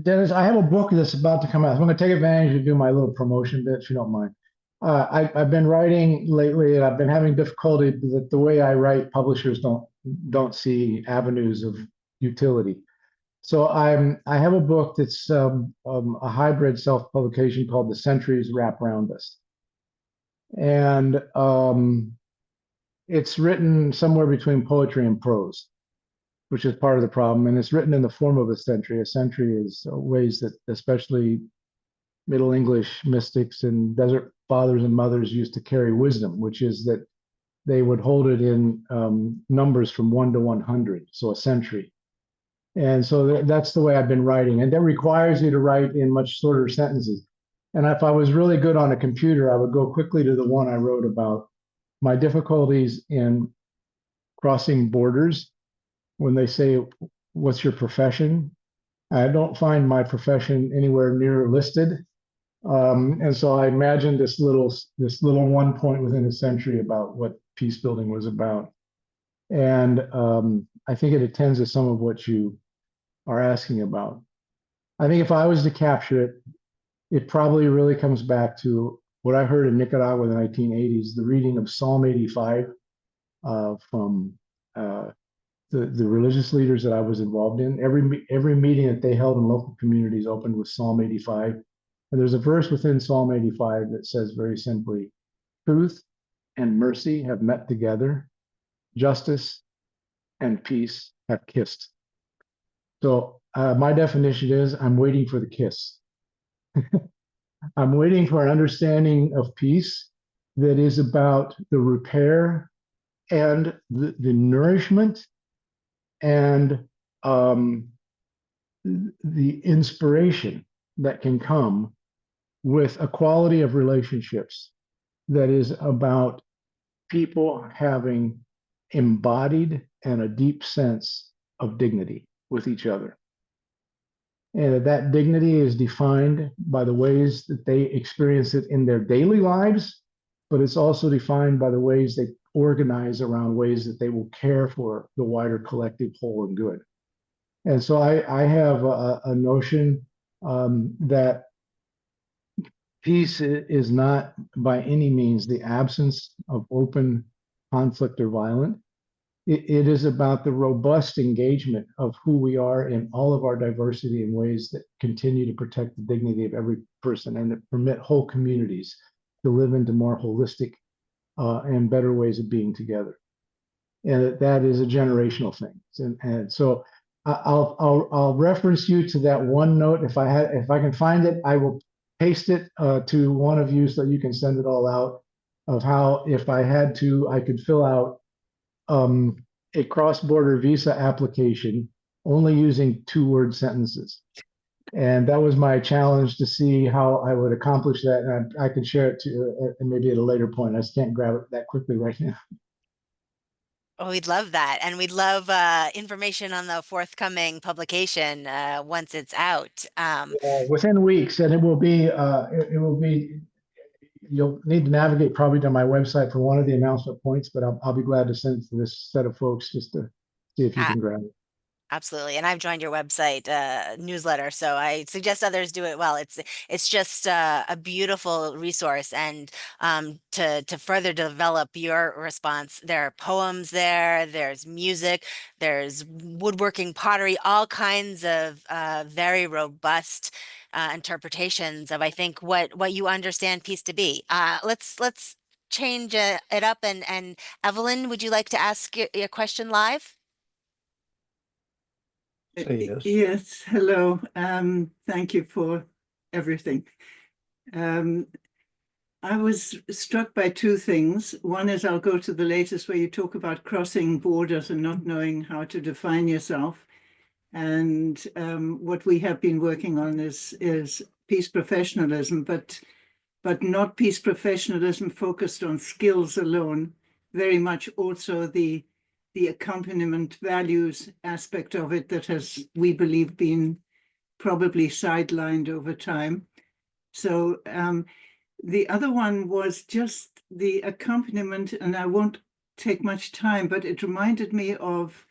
[SPEAKER 3] Dennis, I have a book that's about to come out. So I'm going to take advantage of do my little promotion bit, if you don't mind. I've been writing lately, and I've been having difficulty that the way I write, publishers don't see avenues of utility. So I have a book that's a hybrid self-publication called "The Centuries Wrap Around Us," and it's written somewhere between poetry and prose, which is part of the problem. And it's written in the form of a century. A century is ways that especially Middle English mystics and desert fathers and mothers used to carry wisdom, which is that they would hold it in numbers from 1 to 100, so a century. And so that's the way I've been writing. And that requires you to write in much shorter sentences. And if I was really good on a computer, I would go quickly to the one I wrote about my difficulties in crossing borders. When they say, what's your profession? I don't find my profession anywhere near listed. And so I imagined this little 1 point within a century about what peace building was about. And I think it attends to some of what you are asking about. I think if I was to capture it, it probably really comes back to what I heard in Nicaragua in the 1980s, the reading of Psalm 85 from the religious leaders that I was involved in. Every meeting that they held in local communities opened with Psalm 85. And there's a verse within Psalm 85 that says very simply, truth and mercy have met together, justice and peace have kissed. So my definition is I'm waiting for the kiss. I'm waiting for an understanding of peace that is about the repair and the nourishment and the inspiration that can come with a quality of relationships that is about people having embodied and a deep sense of dignity with each other. And that dignity is defined by the ways that they experience it in their daily lives, but it's also defined by the ways they organize around ways that they will care for the wider collective whole and good. And so I have a notion that peace is not by any means the absence of open conflict or violence. It is about the robust engagement of who we are in all of our diversity in ways that continue to protect the dignity of every person and that permit whole communities to live into more holistic and better ways of being together. And that is a generational thing. And so I'll reference you to that one note. If I can find it, I will paste it to one of you so you can send it all out of how, if I had to, I could fill out a cross-border visa application only using 2-word sentences. And that was my challenge to see how I would accomplish that. And I can share it to you maybe at a later point. I just can't grab it that quickly right now.
[SPEAKER 2] Oh, we'd love that. And we'd love information on the forthcoming publication once it's out.
[SPEAKER 3] Within weeks, and it will be. You'll need to navigate probably to my website for one of the announcement points, but I'll be glad to send it to this set of folks just to see if you
[SPEAKER 2] uh,
[SPEAKER 3] can grab it.
[SPEAKER 2] Absolutely. And I've joined your website newsletter, so I suggest others do it well. It's just a beautiful resource. And to further develop your response, there are poems there, there's music, there's woodworking, pottery, all kinds of very robust interpretations of, I think, what you understand peace to be. Let's change it up, and Evelyn, would you like to ask your question live?
[SPEAKER 4] Say yes.
[SPEAKER 5] Yes, hello. Thank you for everything. I was struck by two things. One is I'll go to the latest where you talk about crossing borders and not knowing how to define yourself. And what we have been working on is peace professionalism, but not peace professionalism focused on skills alone, very much also the accompaniment values aspect of it that has, we believe, been probably sidelined over time. So the other one was just the accompaniment, and I won't take much time, but it reminded me of,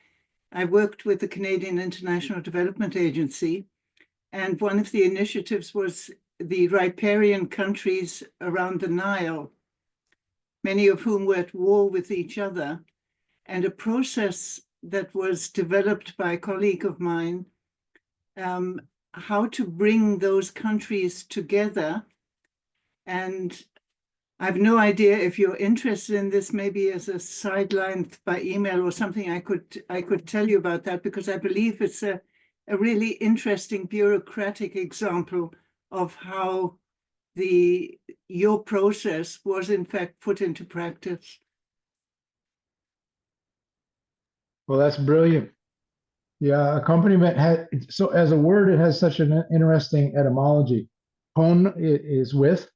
[SPEAKER 5] I worked with the Canadian International Development Agency, and one of the initiatives was the riparian countries around the Nile, many of whom were at war with each other. And a process that was developed by a colleague of mine, how to bring those countries together. And I have no idea if you're interested in this, maybe as a sideline by email or something, I could tell you about that, because I believe it's a really interesting bureaucratic example of how your process was in fact put into practice.
[SPEAKER 3] Well, that's brilliant. Yeah, accompaniment so as a word, it has such an interesting etymology. Pon is with,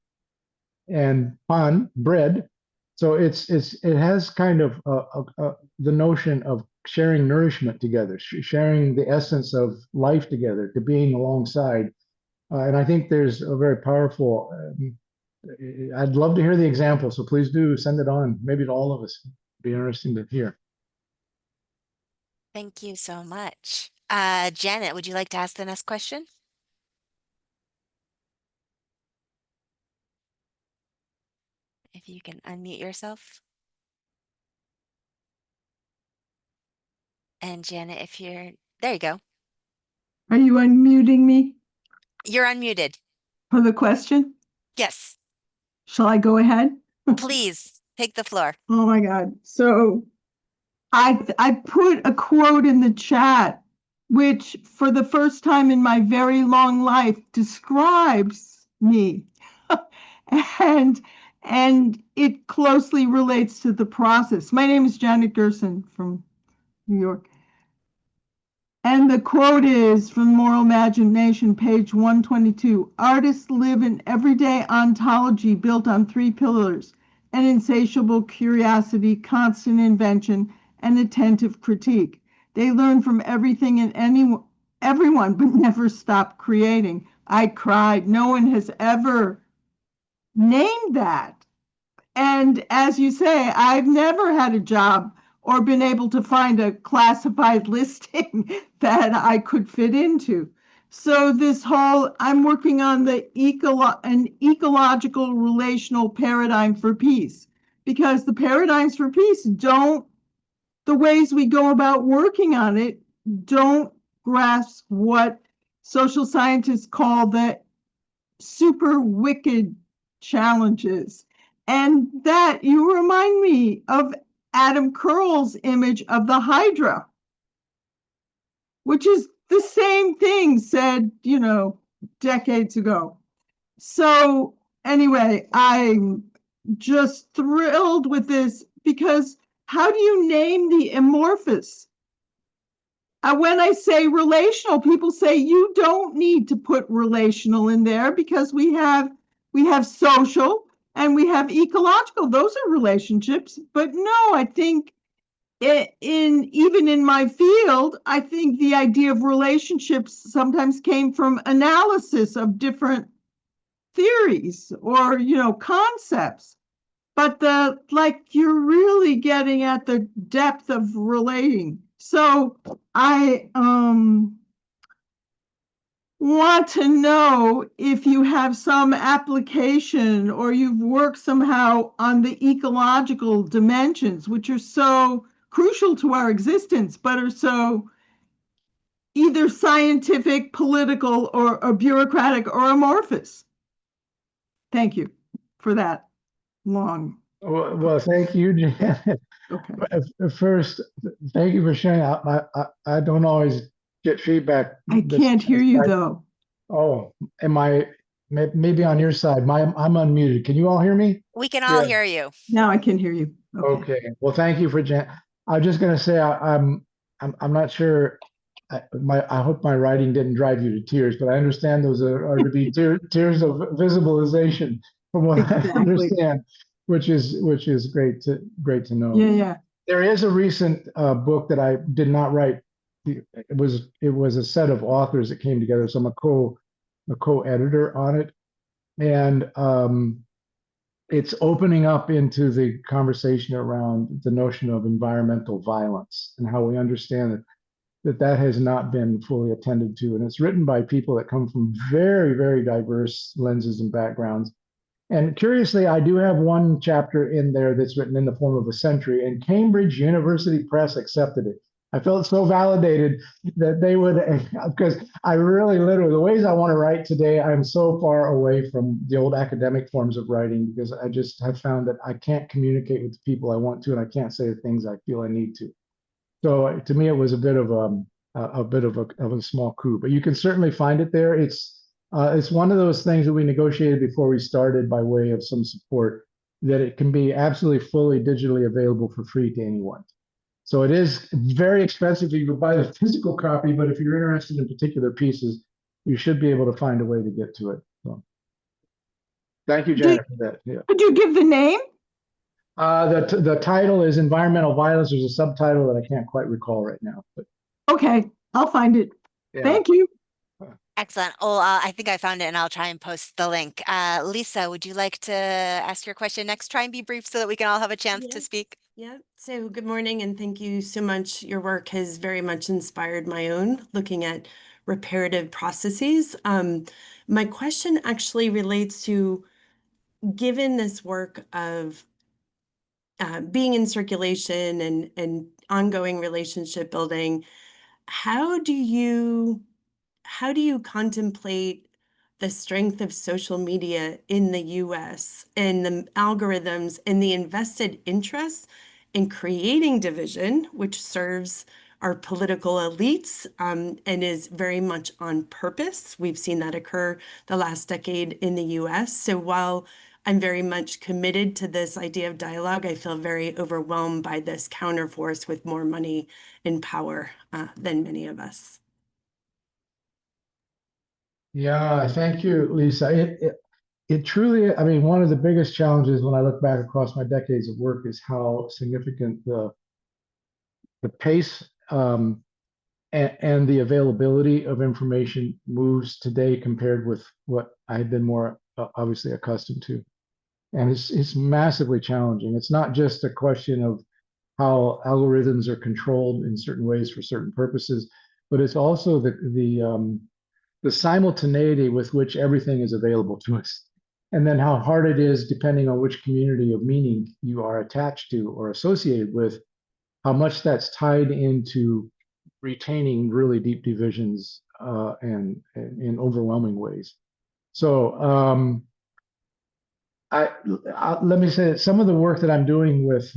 [SPEAKER 3] and pan, bread. So it has kind of the notion of sharing nourishment together, sharing the essence of life together, to being alongside. And I think there's a very powerful. I'd love to hear the example, so please do send it on, maybe to all of us. It'd be interesting to hear.
[SPEAKER 2] Thank you so much. Janet, would you like to ask the next question? If you can unmute yourself. And Janet, if you're, there you go.
[SPEAKER 6] Are you unmuting me
[SPEAKER 2] You're unmuted.
[SPEAKER 6] for the question?
[SPEAKER 2] Yes,
[SPEAKER 6] Shall I go ahead?
[SPEAKER 2] please take the floor.
[SPEAKER 6] Oh my God. So I put a quote in the chat, which for the first time in my very long life describes me. and it closely relates to the process. My name is Janet Gerson from New York. And the quote is from Moral Imagination, page 122. Artists live an everyday ontology built on three pillars: an insatiable curiosity, constant invention, and attentive critique. They learn from everything and everyone, but never stop creating. I cried. No one has ever named that. And as you say, I've never had a job or been able to find a classified listing that I could fit into. So this whole, I'm working on an ecological relational paradigm for peace, because the paradigms for peace the ways we go about working on it don't grasp what social scientists call the super wicked challenges. And that you remind me of Adam Curl's image of the Hydra, which is the same thing said, decades ago. So anyway, I'm just thrilled with this, because how do you name the amorphous? When I say relational, people say you don't need to put relational in there, because we have social and we have ecological. Those are relationships. But no, I think even in my field, I think the idea of relationships sometimes came from analysis of different theories or, concepts. But you're really getting at the depth of relating. So I want to know if you have some application or you've worked somehow on the ecological dimensions, which are so crucial to our existence, but are so either scientific, political, or bureaucratic or amorphous. Thank you for that long.
[SPEAKER 3] Well, thank you, Janet.
[SPEAKER 6] Okay.
[SPEAKER 3] First, thank you for sharing. I don't always get feedback.
[SPEAKER 6] I can't hear you though.
[SPEAKER 3] Oh, am I maybe on your side? I'm unmuted. Can you all hear me?
[SPEAKER 2] We can all
[SPEAKER 3] Yeah.
[SPEAKER 2] hear you.
[SPEAKER 6] Now I can hear you. Okay.
[SPEAKER 3] Okay. Well, thank you for Jan. I was just going to say I'm not sure. I hope my writing didn't drive you to tears, but I understand those are to be tears of visibilization from what I
[SPEAKER 6] Exactly.
[SPEAKER 3] understand, which is great to know.
[SPEAKER 6] Yeah.
[SPEAKER 3] There is a recent book that I did not write. It was a set of authors that came together. So I'm a co-editor on it, and it's opening up into the conversation around the notion of environmental violence and how we understand that has not been fully attended to. And it's written by people that come from very, very diverse lenses and backgrounds. And curiously, I do have one chapter in there that's written in the form of a century, and Cambridge University Press accepted it. I felt so validated that they would, because I really literally, the ways I want to write today, I'm so far away from the old academic forms of writing because I just have found that I can't communicate with the people I want to, and I can't say the things I feel I need to. So to me, it was a bit of a small coup, but you can certainly find it there. It's one of those things that we negotiated before we started by way of some support, that it can be absolutely fully digitally available for free to anyone. So it is very expensive if you buy the physical copy, but if you're interested in particular pieces, you should be able to find a way to get to it. So thank you, Janet, for that. Yeah.
[SPEAKER 6] Could you give the name?
[SPEAKER 3] The title is Environmental Violence. There's a subtitle that I can't quite recall right now. But
[SPEAKER 6] Okay, I'll find it.
[SPEAKER 3] yeah.
[SPEAKER 6] Thank you.
[SPEAKER 2] Excellent. Well, I think I found it and I'll try and post the link. Lisa, would you like to ask your question next? Try and be brief so that we can all have a chance to speak.
[SPEAKER 4] Yeah. So good morning and thank you so much. Your work has very much inspired my own looking at reparative processes. My question actually relates to, given this work of being in circulation and ongoing relationship building, how do you contemplate the strength of social media in the US and the algorithms and the invested interests in creating division, which serves our political elites and is very much on purpose? We've seen that occur the last decade in the US. So while I'm very much committed to this idea of dialogue, I feel very overwhelmed by this counterforce with more money and power than many of us.
[SPEAKER 3] Yeah, thank you, Lisa. It truly, I mean, one of the biggest challenges when I look back across my decades of work is how significant the pace and the availability of information moves today compared with what I had been more obviously accustomed to. And it's massively challenging. It's not just a question of how algorithms are controlled in certain ways for certain purposes, but it's also the simultaneity with which everything is available to us. And then how hard it is, depending on which community of meaning you are attached to or associated with, how much that's tied into retaining really deep divisions and in overwhelming ways. So let me say that some of the work that I'm doing with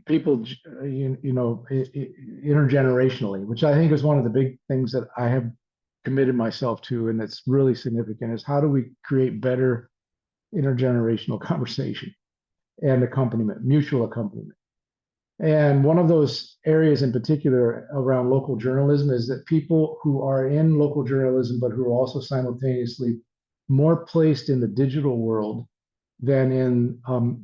[SPEAKER 3] people, intergenerationally, which I think is one of the big things that I have committed myself to, and it's really significant, is how do we create better intergenerational conversation and accompaniment, mutual accompaniment. And one of those areas in particular around local journalism is that people who are in local journalism, but who are also simultaneously more placed in the digital world than in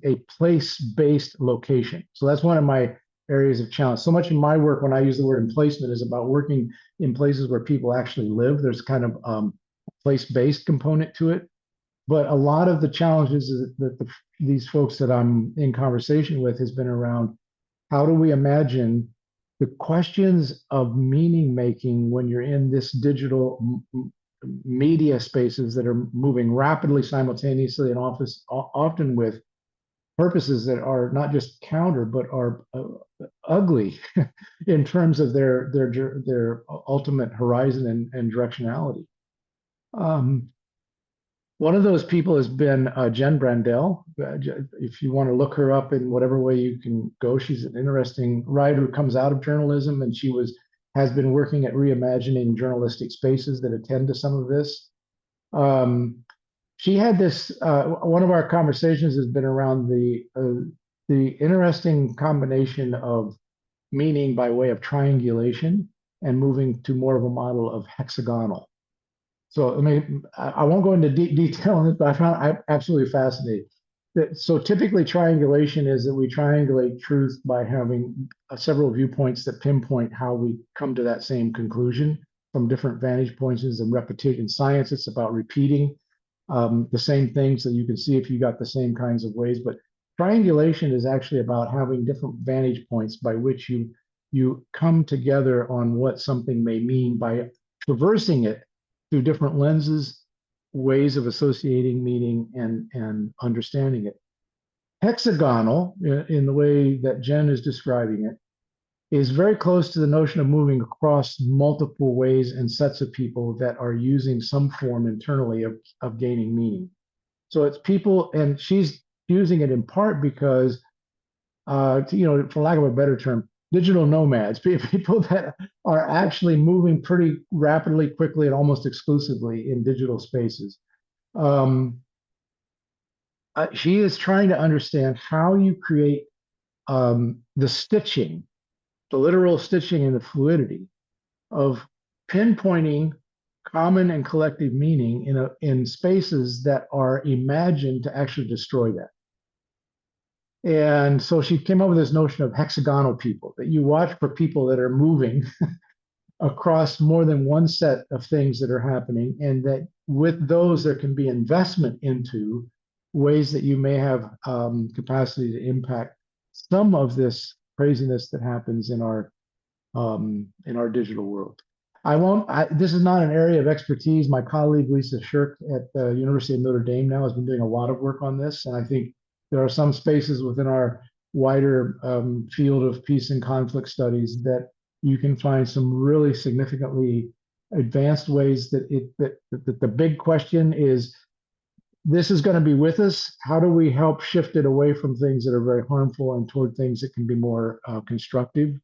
[SPEAKER 3] a place-based location. So that's one of my areas of challenge. So much of my work, when I use the word emplacement, is about working in places where people actually live. There's kind of a place-based component to it. But a lot of the challenges that these folks that I'm in conversation with has been around how do we imagine the questions of meaning making when you're in this digital media spaces that are moving rapidly simultaneously and often with purposes that are not just counter but are ugly in terms of their ultimate horizon and directionality. One of those people has been Jen Brandel. If you want to look her up in whatever way you can go, she's an interesting writer who comes out of journalism, and she has been working at reimagining journalistic spaces that attend to some of this. She had this. One of our conversations has been around the interesting combination of meaning by way of triangulation and moving to more of a model of hexagonal. So I won't go into detail on this, but I'm absolutely fascinated. So typically triangulation is that we triangulate truth by having several viewpoints that pinpoint how we come to that same conclusion from different vantage points and repetition. In science, it's about repeating the same things so you can see if you got the same kinds of ways. But triangulation is actually about having different vantage points by which you come together on what something may mean by traversing it through different lenses, ways of associating meaning and understanding it. Hexagonal, in the way that Jen is describing it, is very close to the notion of moving across multiple ways and sets of people that are using some form internally of gaining meaning. So it's people, and she's using it in part because, for lack of a better term, digital nomads, people that are actually moving pretty rapidly, quickly, and almost exclusively in digital spaces. She is trying to understand how you create the stitching, the literal stitching and the fluidity of pinpointing common and collective meaning in spaces that are imagined to actually destroy that. And so she came up with this notion of hexagonal people, that you watch for people that are moving across more than one set of things that are happening, and that with those there can be investment into ways that you may have capacity to impact some of this craziness that happens in our digital world. This is not an area of expertise. My colleague Lisa Shirk at the University of Notre Dame now has been doing a lot of work on this, and I think there are some spaces within our wider field of peace and conflict studies that you can find some really significantly advanced ways that the big question is, this is going to be with us. How do we help shift it away from things that are very harmful and toward things that can be more constructive?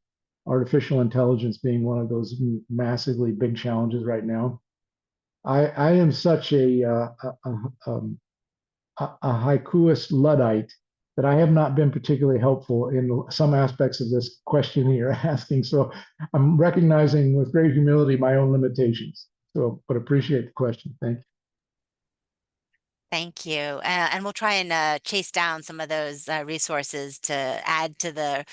[SPEAKER 3] Artificial intelligence being one of those massively big challenges right now. I am such a haikuist Luddite that I have not been particularly helpful in some aspects of this question you're asking. So I'm recognizing with great humility my own limitations. But appreciate the question. Thank you.
[SPEAKER 2] Thank you. And we'll try and chase down some of those resources to add to the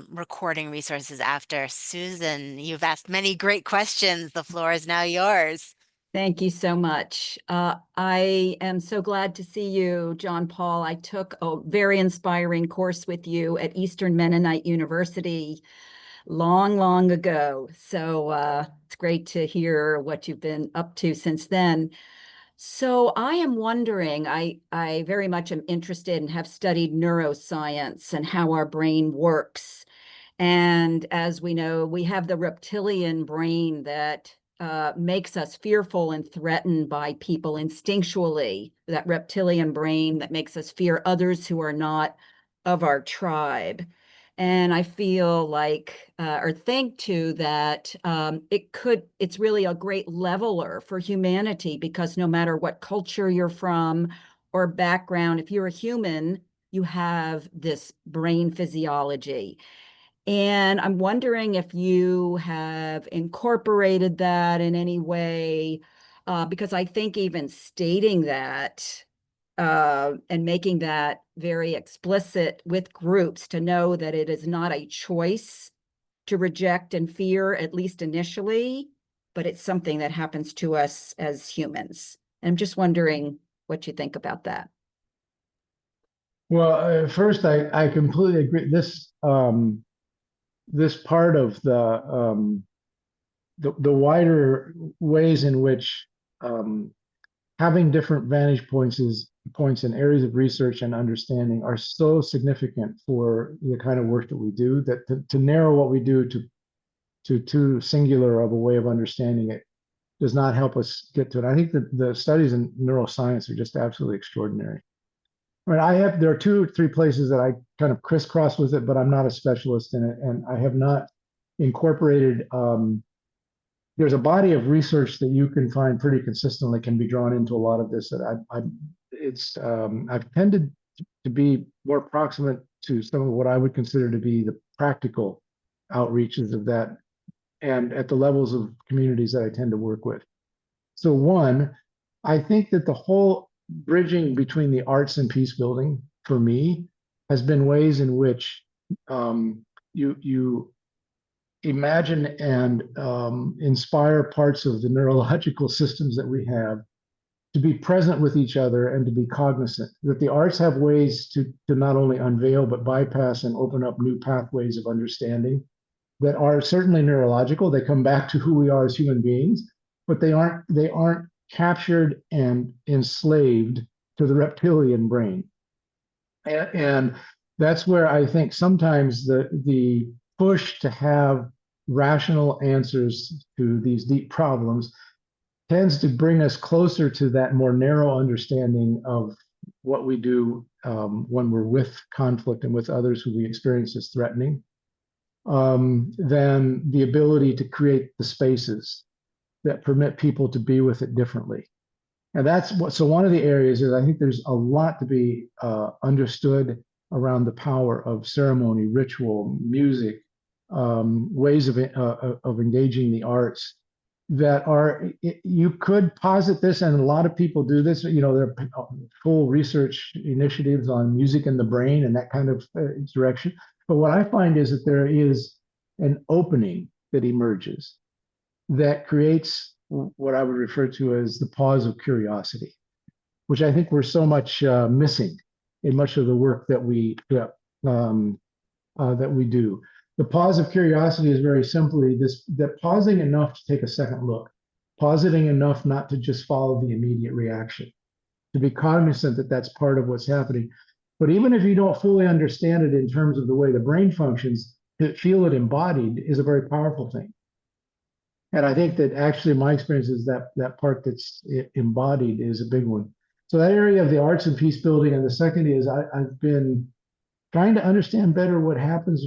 [SPEAKER 2] recording resources after. Susan, you've asked many great questions. The floor is now yours.
[SPEAKER 7] Thank you so much. I am so glad to see you, John Paul. I took a very inspiring course with you at Eastern Mennonite University long, long ago. So it's great to hear what you've been up to since then. So I am wondering, I very much am interested and have studied neuroscience and how our brain works. And as we know, we have the reptilian brain that makes us fearful and threatened by people instinctually, that reptilian brain that makes us fear others who are not of our tribe. And I feel like, or think too, that it's really a great leveler for humanity, because no matter what culture you're from or background, if you're a human, you have this brain physiology. And I'm wondering if you have incorporated that in any way, because I think even stating that and making that very explicit with groups to know that it is not a choice to reject and fear, at least initially, but it's something that happens to us as humans. And I'm just wondering what you think about that.
[SPEAKER 3] Well, first, I completely agree. This part of the wider ways in which having different vantage points and areas of research and understanding are so significant for the kind of work that we do, that to narrow what we do to too singular of a way of understanding it does not help us get to it. I think that the studies in neuroscience are just absolutely extraordinary. I mean, there are 2 or 3 places that I kind of crisscross with it, but I'm not a specialist in it, and I have not incorporated. There's a body of research that you can find pretty consistently can be drawn into a lot of this. That I've tended to be more proximate to some of what I would consider to be the practical outreaches of that, and at the levels of communities that I tend to work with. So one, I think that the whole bridging between the arts and peace building for me has been ways in which you imagine and inspire parts of the neurological systems that we have to be present with each other and to be cognizant that the arts have ways to not only unveil but bypass and open up new pathways of understanding that are certainly neurological. They come back to who we are as human beings, but they aren't captured and enslaved to the reptilian brain. And that's where I think sometimes the push to have rational answers to these deep problems tends to bring us closer to that more narrow understanding of what we do when we're with conflict and with others who we experience as threatening, than the ability to create the spaces that permit people to be with it differently. And so one of the areas is I think there's a lot to be understood around the power of ceremony, ritual, music, ways of engaging the arts that you could posit this, and a lot of people do this. There are full research initiatives on music and the brain and that kind of direction. But what I find is that there is an opening that emerges that creates what I would refer to as the pause of curiosity, which I think we're so much missing in much of the work that we do. The pause of curiosity is very simply that pausing enough to take a second look, pausing enough not to just follow the immediate reaction, to be cognizant that that's part of what's happening. But even if you don't fully understand it in terms of the way the brain functions, to feel it embodied is a very powerful thing. And I think that actually my experience is that part that's embodied is a big one. So that area of the arts and peace building, and the second is I've been trying to understand better what happens,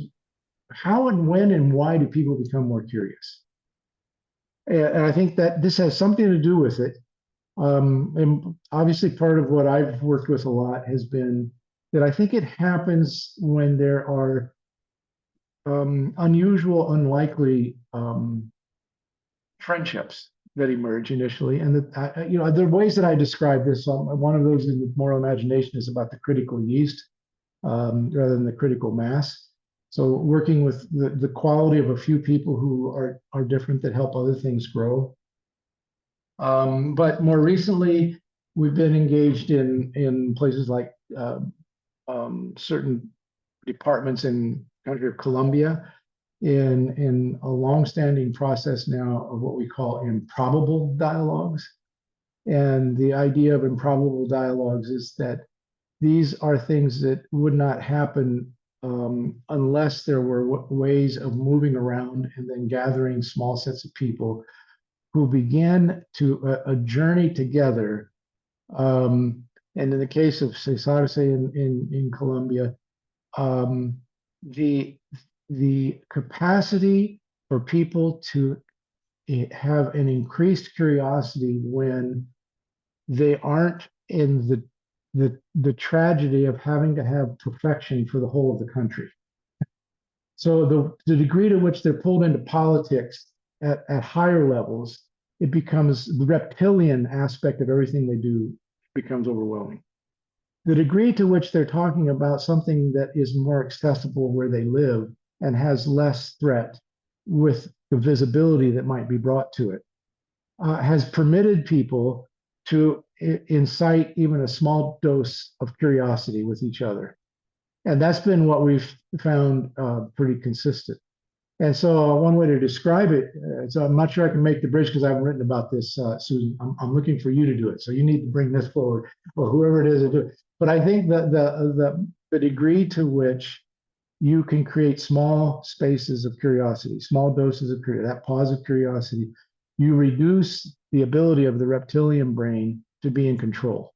[SPEAKER 3] how and when and why do people become more curious? And I think that this has something to do with it. And obviously part of what I've worked with a lot has been that I think it happens when there are unusual, unlikely friendships that emerge initially. And that, there are ways that I describe this. One of those in the moral imagination is about the critical yeast rather than the critical mass. So working with the quality of a few people who are different that help other things grow. But more recently, we've been engaged in places like certain departments in the country of Colombia in a longstanding process now of what we call improbable dialogues. And the idea of improbable dialogues is that these are things that would not happen unless there were ways of moving around and then gathering small sets of people who began to a journey together. And in the case of Cesarse in Colombia, the capacity for people to have an increased curiosity when they aren't in the tragedy of having to have perfection for the whole of the country. So the degree to which they're pulled into politics at higher levels, it becomes the reptilian aspect of everything they do becomes overwhelming. the degree to which they're talking about something that is more accessible where they live and has less threat with the visibility that might be brought to it, has permitted people to incite even a small dose of curiosity with each other. And that's been what we've found pretty consistent. And so one way to describe it, so I'm not sure I can make the bridge because I haven't written about this, Susan. I'm looking for you to do it. So you need to bring this forward, or whoever it is to do it. But I think that the degree to which you can create small spaces of curiosity, small doses of curiosity, that pause of curiosity, you reduce the ability of the reptilian brain to be in control.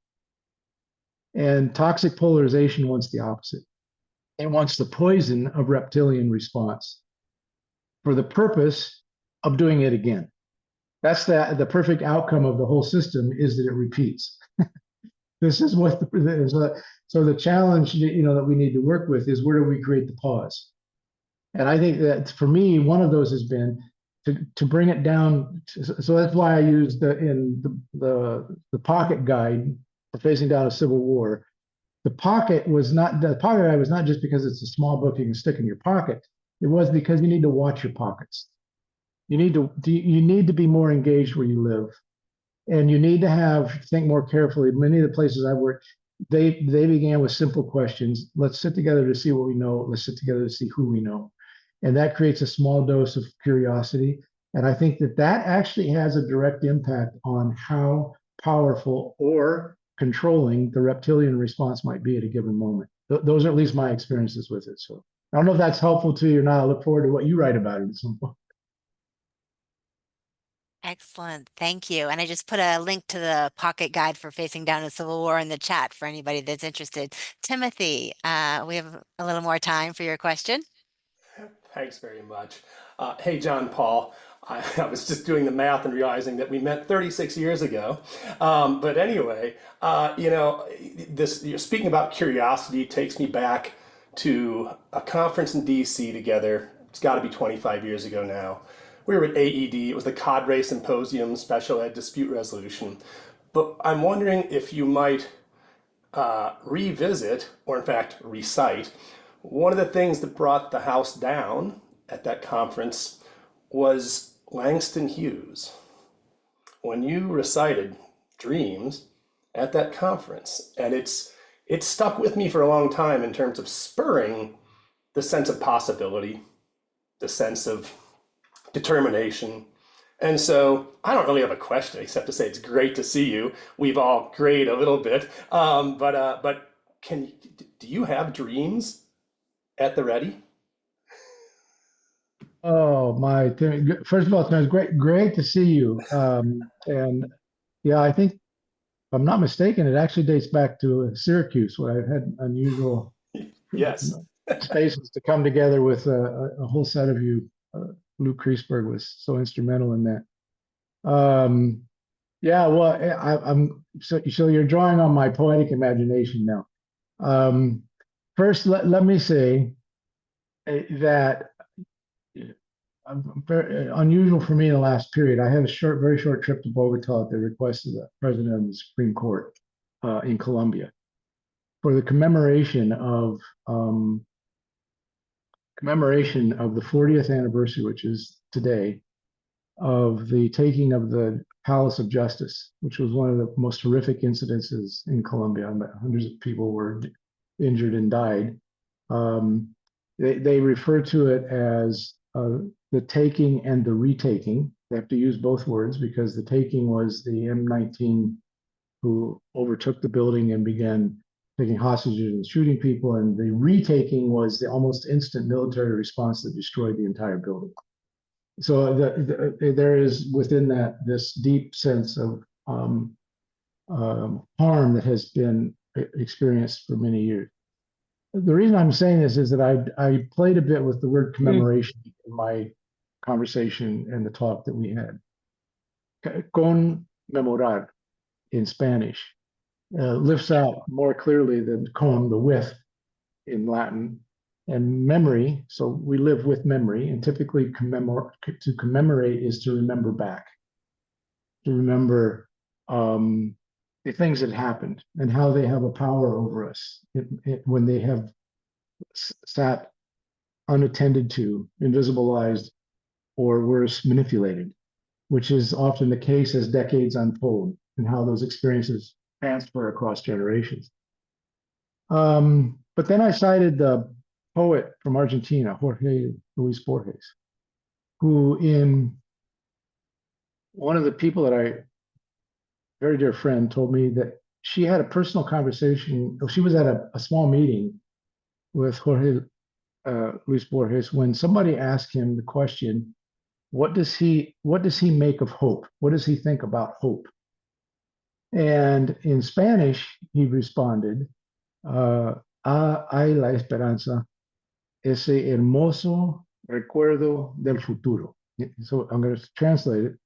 [SPEAKER 3] And toxic polarization wants the opposite. It wants the poison of reptilian response for the purpose of doing it again. That's the perfect outcome of the whole system, is that it repeats. This is what so the challenge, that we need to work with is, where do we create the pause? And I think that for me, one of those has been to bring it down. So that's why I used the pocket guide for facing down a civil war. The pocket guide was not just because it's a small book you can stick in your pocket. It was because you need to watch your pockets. You need to be more engaged where you live, and you need to think more carefully. Many of the places I worked, they began with simple questions. Let's sit together to see what we know. Let's sit together to see who we know, and that creates a small dose of curiosity. And I think that actually has a direct impact on how powerful or controlling the reptilian response might be at a given moment. Those are at least my experiences with it. So I don't know if that's helpful to you or not. I look forward to what you write about it at some point.
[SPEAKER 2] Excellent. Thank you. And I just put a link to the pocket guide for facing down a civil war in the chat for anybody that's interested. Timothy, we have a little more time for your question.
[SPEAKER 8] Thanks very much. Hey, John Paul. I was just doing the math and realizing that we met 36 years ago. But anyway, you're speaking about curiosity takes me back to a conference in DC together. It's got to be 25 years ago now. We were at AED. It was the Cadre Symposium Special Ed Dispute Resolution. But I'm wondering if you might revisit, or in fact recite, one of the things that brought the house down at that conference was Langston Hughes. When you recited Dreams at that conference, and it's stuck with me for a long time in terms of spurring the sense of possibility, the sense of determination. And so I don't really have a question except to say it's great to see you. We've all grayed a little bit, but do you have dreams at the ready?
[SPEAKER 3] Oh my! First of all, it's great to see you. And yeah, I think, if I'm not mistaken, it actually dates back to Syracuse, where I've had unusual
[SPEAKER 8] Yes.
[SPEAKER 3] spaces to come together with a whole set of you. Luke Kreisberg was so instrumental in that. Yeah, well, I'm so you're drawing on my poetic imagination now. First, let me say that very unusual for me in the last period. I had a very short trip to Bogota at the request of the president of the Supreme Court in Colombia for the commemoration of the 40th anniversary, which is today, of the taking of the Palace of Justice, which was one of the most horrific incidences in Colombia. Hundreds of people were injured and died. They refer to it as the taking and the retaking. They have to use both words because the taking was the M19 who overtook the building and began taking hostages and shooting people, and the retaking was the almost instant military response that destroyed the entire building. So there is within that this deep sense of harm that has been experienced for many years. The reason I'm saying this is that I played a bit with the word commemoration in my conversation and the talk that we had. Conmemorar in Spanish lifts out more clearly than con, the with, in Latin, and memory. So we live with memory, and typically to commemorate is to remember back, to remember the the things that happened and how they have a power over us when they have sat unattended to, invisibilized, or worse, manipulated, which is often the case as decades unfold and how those experiences transfer across generations. But then I cited the poet from Argentina, Jorge Luis Borges, who in one of the people that I, very dear friend, told me that she had a personal conversation. She was at a small meeting with Jorge Luis Borges when somebody asked him the question, what does he make of hope? What does he think about hope? And in Spanish, he responded, hay la esperanza, ese hermoso recuerdo del futuro. So I'm going to translate it.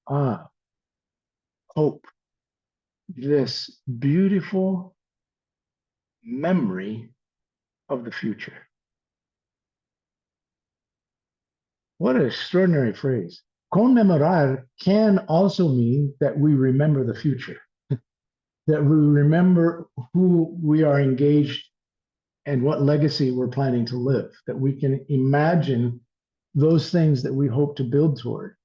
[SPEAKER 3] Hope, this beautiful memory of the future. What an extraordinary phrase. Conmemorar can also mean that we remember the future, that we remember who we are engaged and what legacy we're planning to live, that we can imagine those things that we hope to build toward,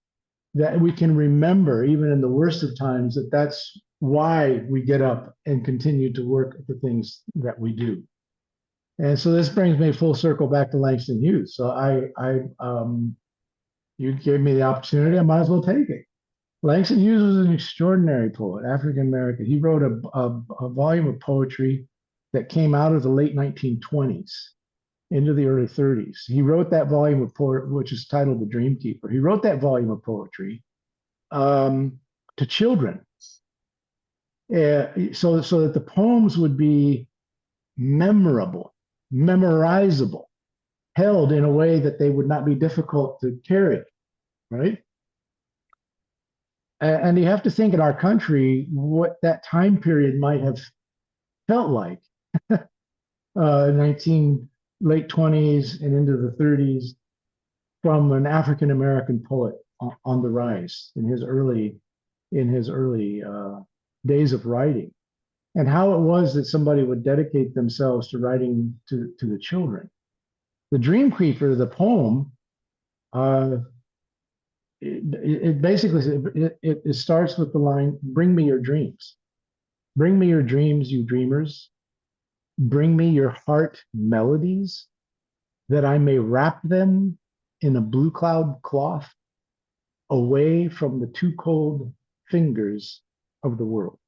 [SPEAKER 3] that we can remember, even in the worst of times, that that's why we get up and continue to work at the things that we do. And so this brings me full circle back to Langston Hughes. So you gave me the opportunity, I might as well take it. Langston Hughes was an extraordinary poet, African American. He wrote a volume of poetry that came out of the late 1920s into the early 30s. He wrote that volume of poetry, which is titled The Dreamkeeper. He wrote that volume of poetry to children, so that the poems would be memorable, memorizable, held in a way that they would not be difficult to carry, right? And you have to think in our country what that time period might have felt like. Late 20s and into the 30s, from an African American poet on the rise in his early days of writing, and how it was that somebody would dedicate themselves to writing to the children. The Dreamkeeper, the poem, it basically it starts with the line, "Bring me your dreams. Bring me your dreams, you dreamers. Bring me your heart melodies, that I may wrap them in a blue cloud cloth, away from the too cold fingers of the world."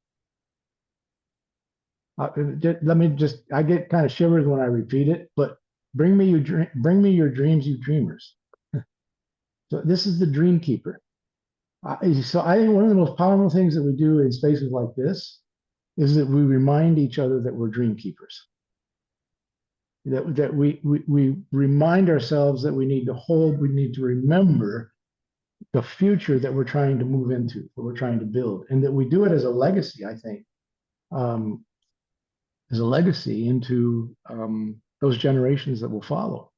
[SPEAKER 3] I get kind of shivers when I repeat it, but bring me your dreams, you dreamers. So this is the Dreamkeeper. So I think one of the most powerful things that we do in spaces like this is that we remind each other that we're dream keepers. That we remind ourselves that we need to remember the future that we're trying to move into, that we're trying to build, and that we do it as a legacy, I think, as a legacy into those generations that will follow.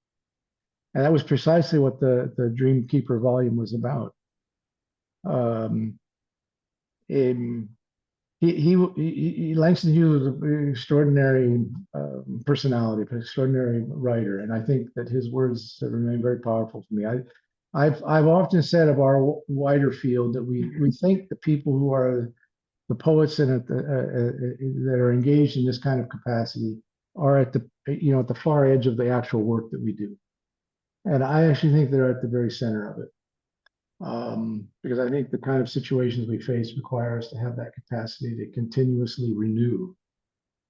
[SPEAKER 3] And that was precisely what the Dreamkeeper volume was about. Langston Hughes was an extraordinary personality, an extraordinary writer, and I think that his words have remained very powerful for me. I've often said of our wider field that we think the people who are the poets that are engaged in this kind of capacity are at the far edge of the actual work that we do, and I actually think they're at the very center of it. Because I think the kind of situations we face require us to have that capacity to continuously renew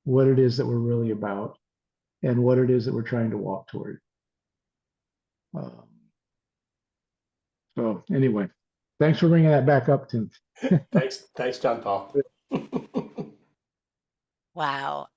[SPEAKER 3] what it is that we're really about and what it is that we're trying to walk toward. So anyway, thanks for bringing that back up, Tim.
[SPEAKER 8] Thanks, John Paul.
[SPEAKER 2] Wow.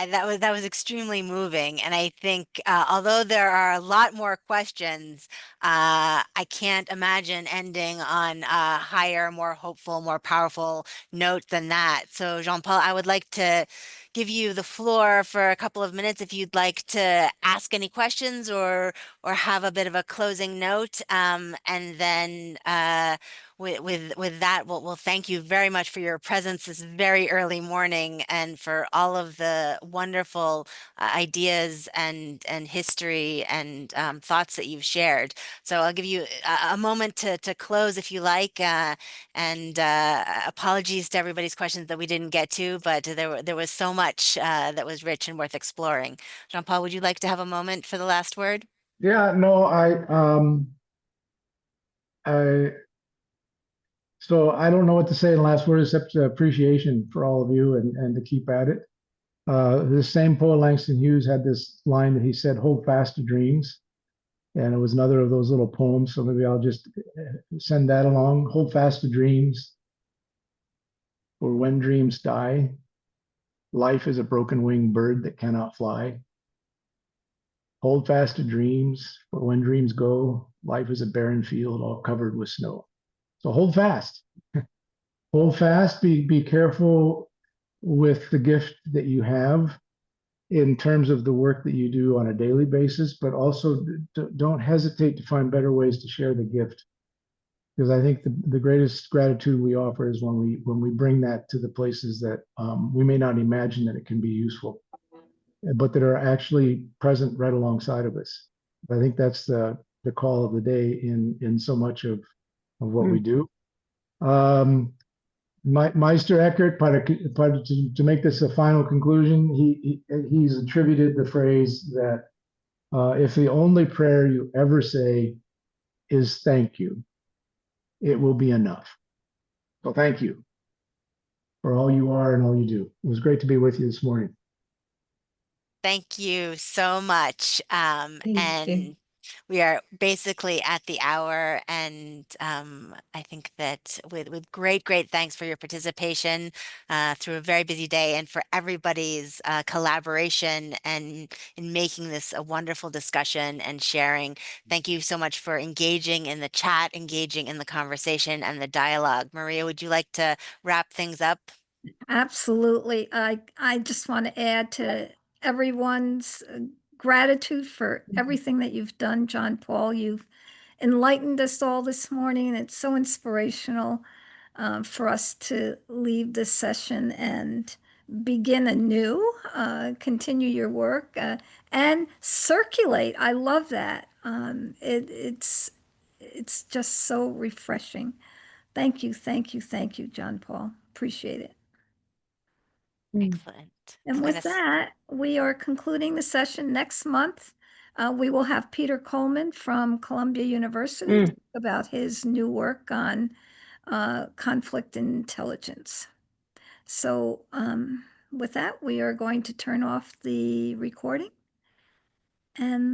[SPEAKER 2] that was extremely moving, and I think although there are a lot more questions, I can't imagine ending on a higher, more hopeful, more powerful note than that. So, Jean Paul, I would like to give you the floor for a couple of minutes if you'd like to ask any questions or have a bit of a closing note, and then with that, we'll thank you very much for your presence this very early morning and for all of the wonderful ideas and history and thoughts that you've shared. So I'll give you a moment to close if you like, and apologies to everybody's questions that we didn't get to, but there was so much that was rich and worth exploring. Jean Paul, would you like to have a moment for the last word?
[SPEAKER 3] Yeah, no, so I don't know what to say in the last word except appreciation for all of you and to keep at it. This same poet Langston Hughes had this line that he said, "Hold fast to dreams." And it was another of those little poems. So maybe I'll just send that along. Hold fast to dreams, for when dreams die, life is a broken winged bird that cannot fly. Hold fast to dreams, for when dreams go, life is a barren field all covered with snow. So hold fast. Hold fast, be careful with the gift that you have in terms of the work that you do on a daily basis, but also don't hesitate to find better ways to share the gift. Because I think the greatest gratitude we offer is when we bring that to the places that we may not imagine that it can be useful, but that are actually present right alongside of us. I think that's the call of the day in so much of what we do. Meister Eckhart, to make this a final conclusion, he's attributed the phrase that if the only prayer you ever say is thank you, it will be enough. So thank you for all you are and all you do. It was great to be with you this morning.
[SPEAKER 2] Thank you so much. And we are basically at the hour, and I think that with great thanks for your participation through a very busy day, and for everybody's collaboration and in making this a wonderful discussion and sharing. Thank you so much for engaging in the chat, engaging in the conversation and the dialogue. Maria, would you like to wrap things up?
[SPEAKER 1] Absolutely. I just want to add to everyone's gratitude for everything that you've done, John Paul. You've enlightened us all this morning, and it's so inspirational for us to leave this session and begin anew, continue your work, and circulate. I love that. It's just so refreshing. Thank you, John Paul. Appreciate it.
[SPEAKER 2] Excellent.
[SPEAKER 1] And with that, we are concluding the session. Next month. We will have Peter Coleman from Columbia University talk about his new work on conflict intelligence. So with that, we are going to turn off the recording. And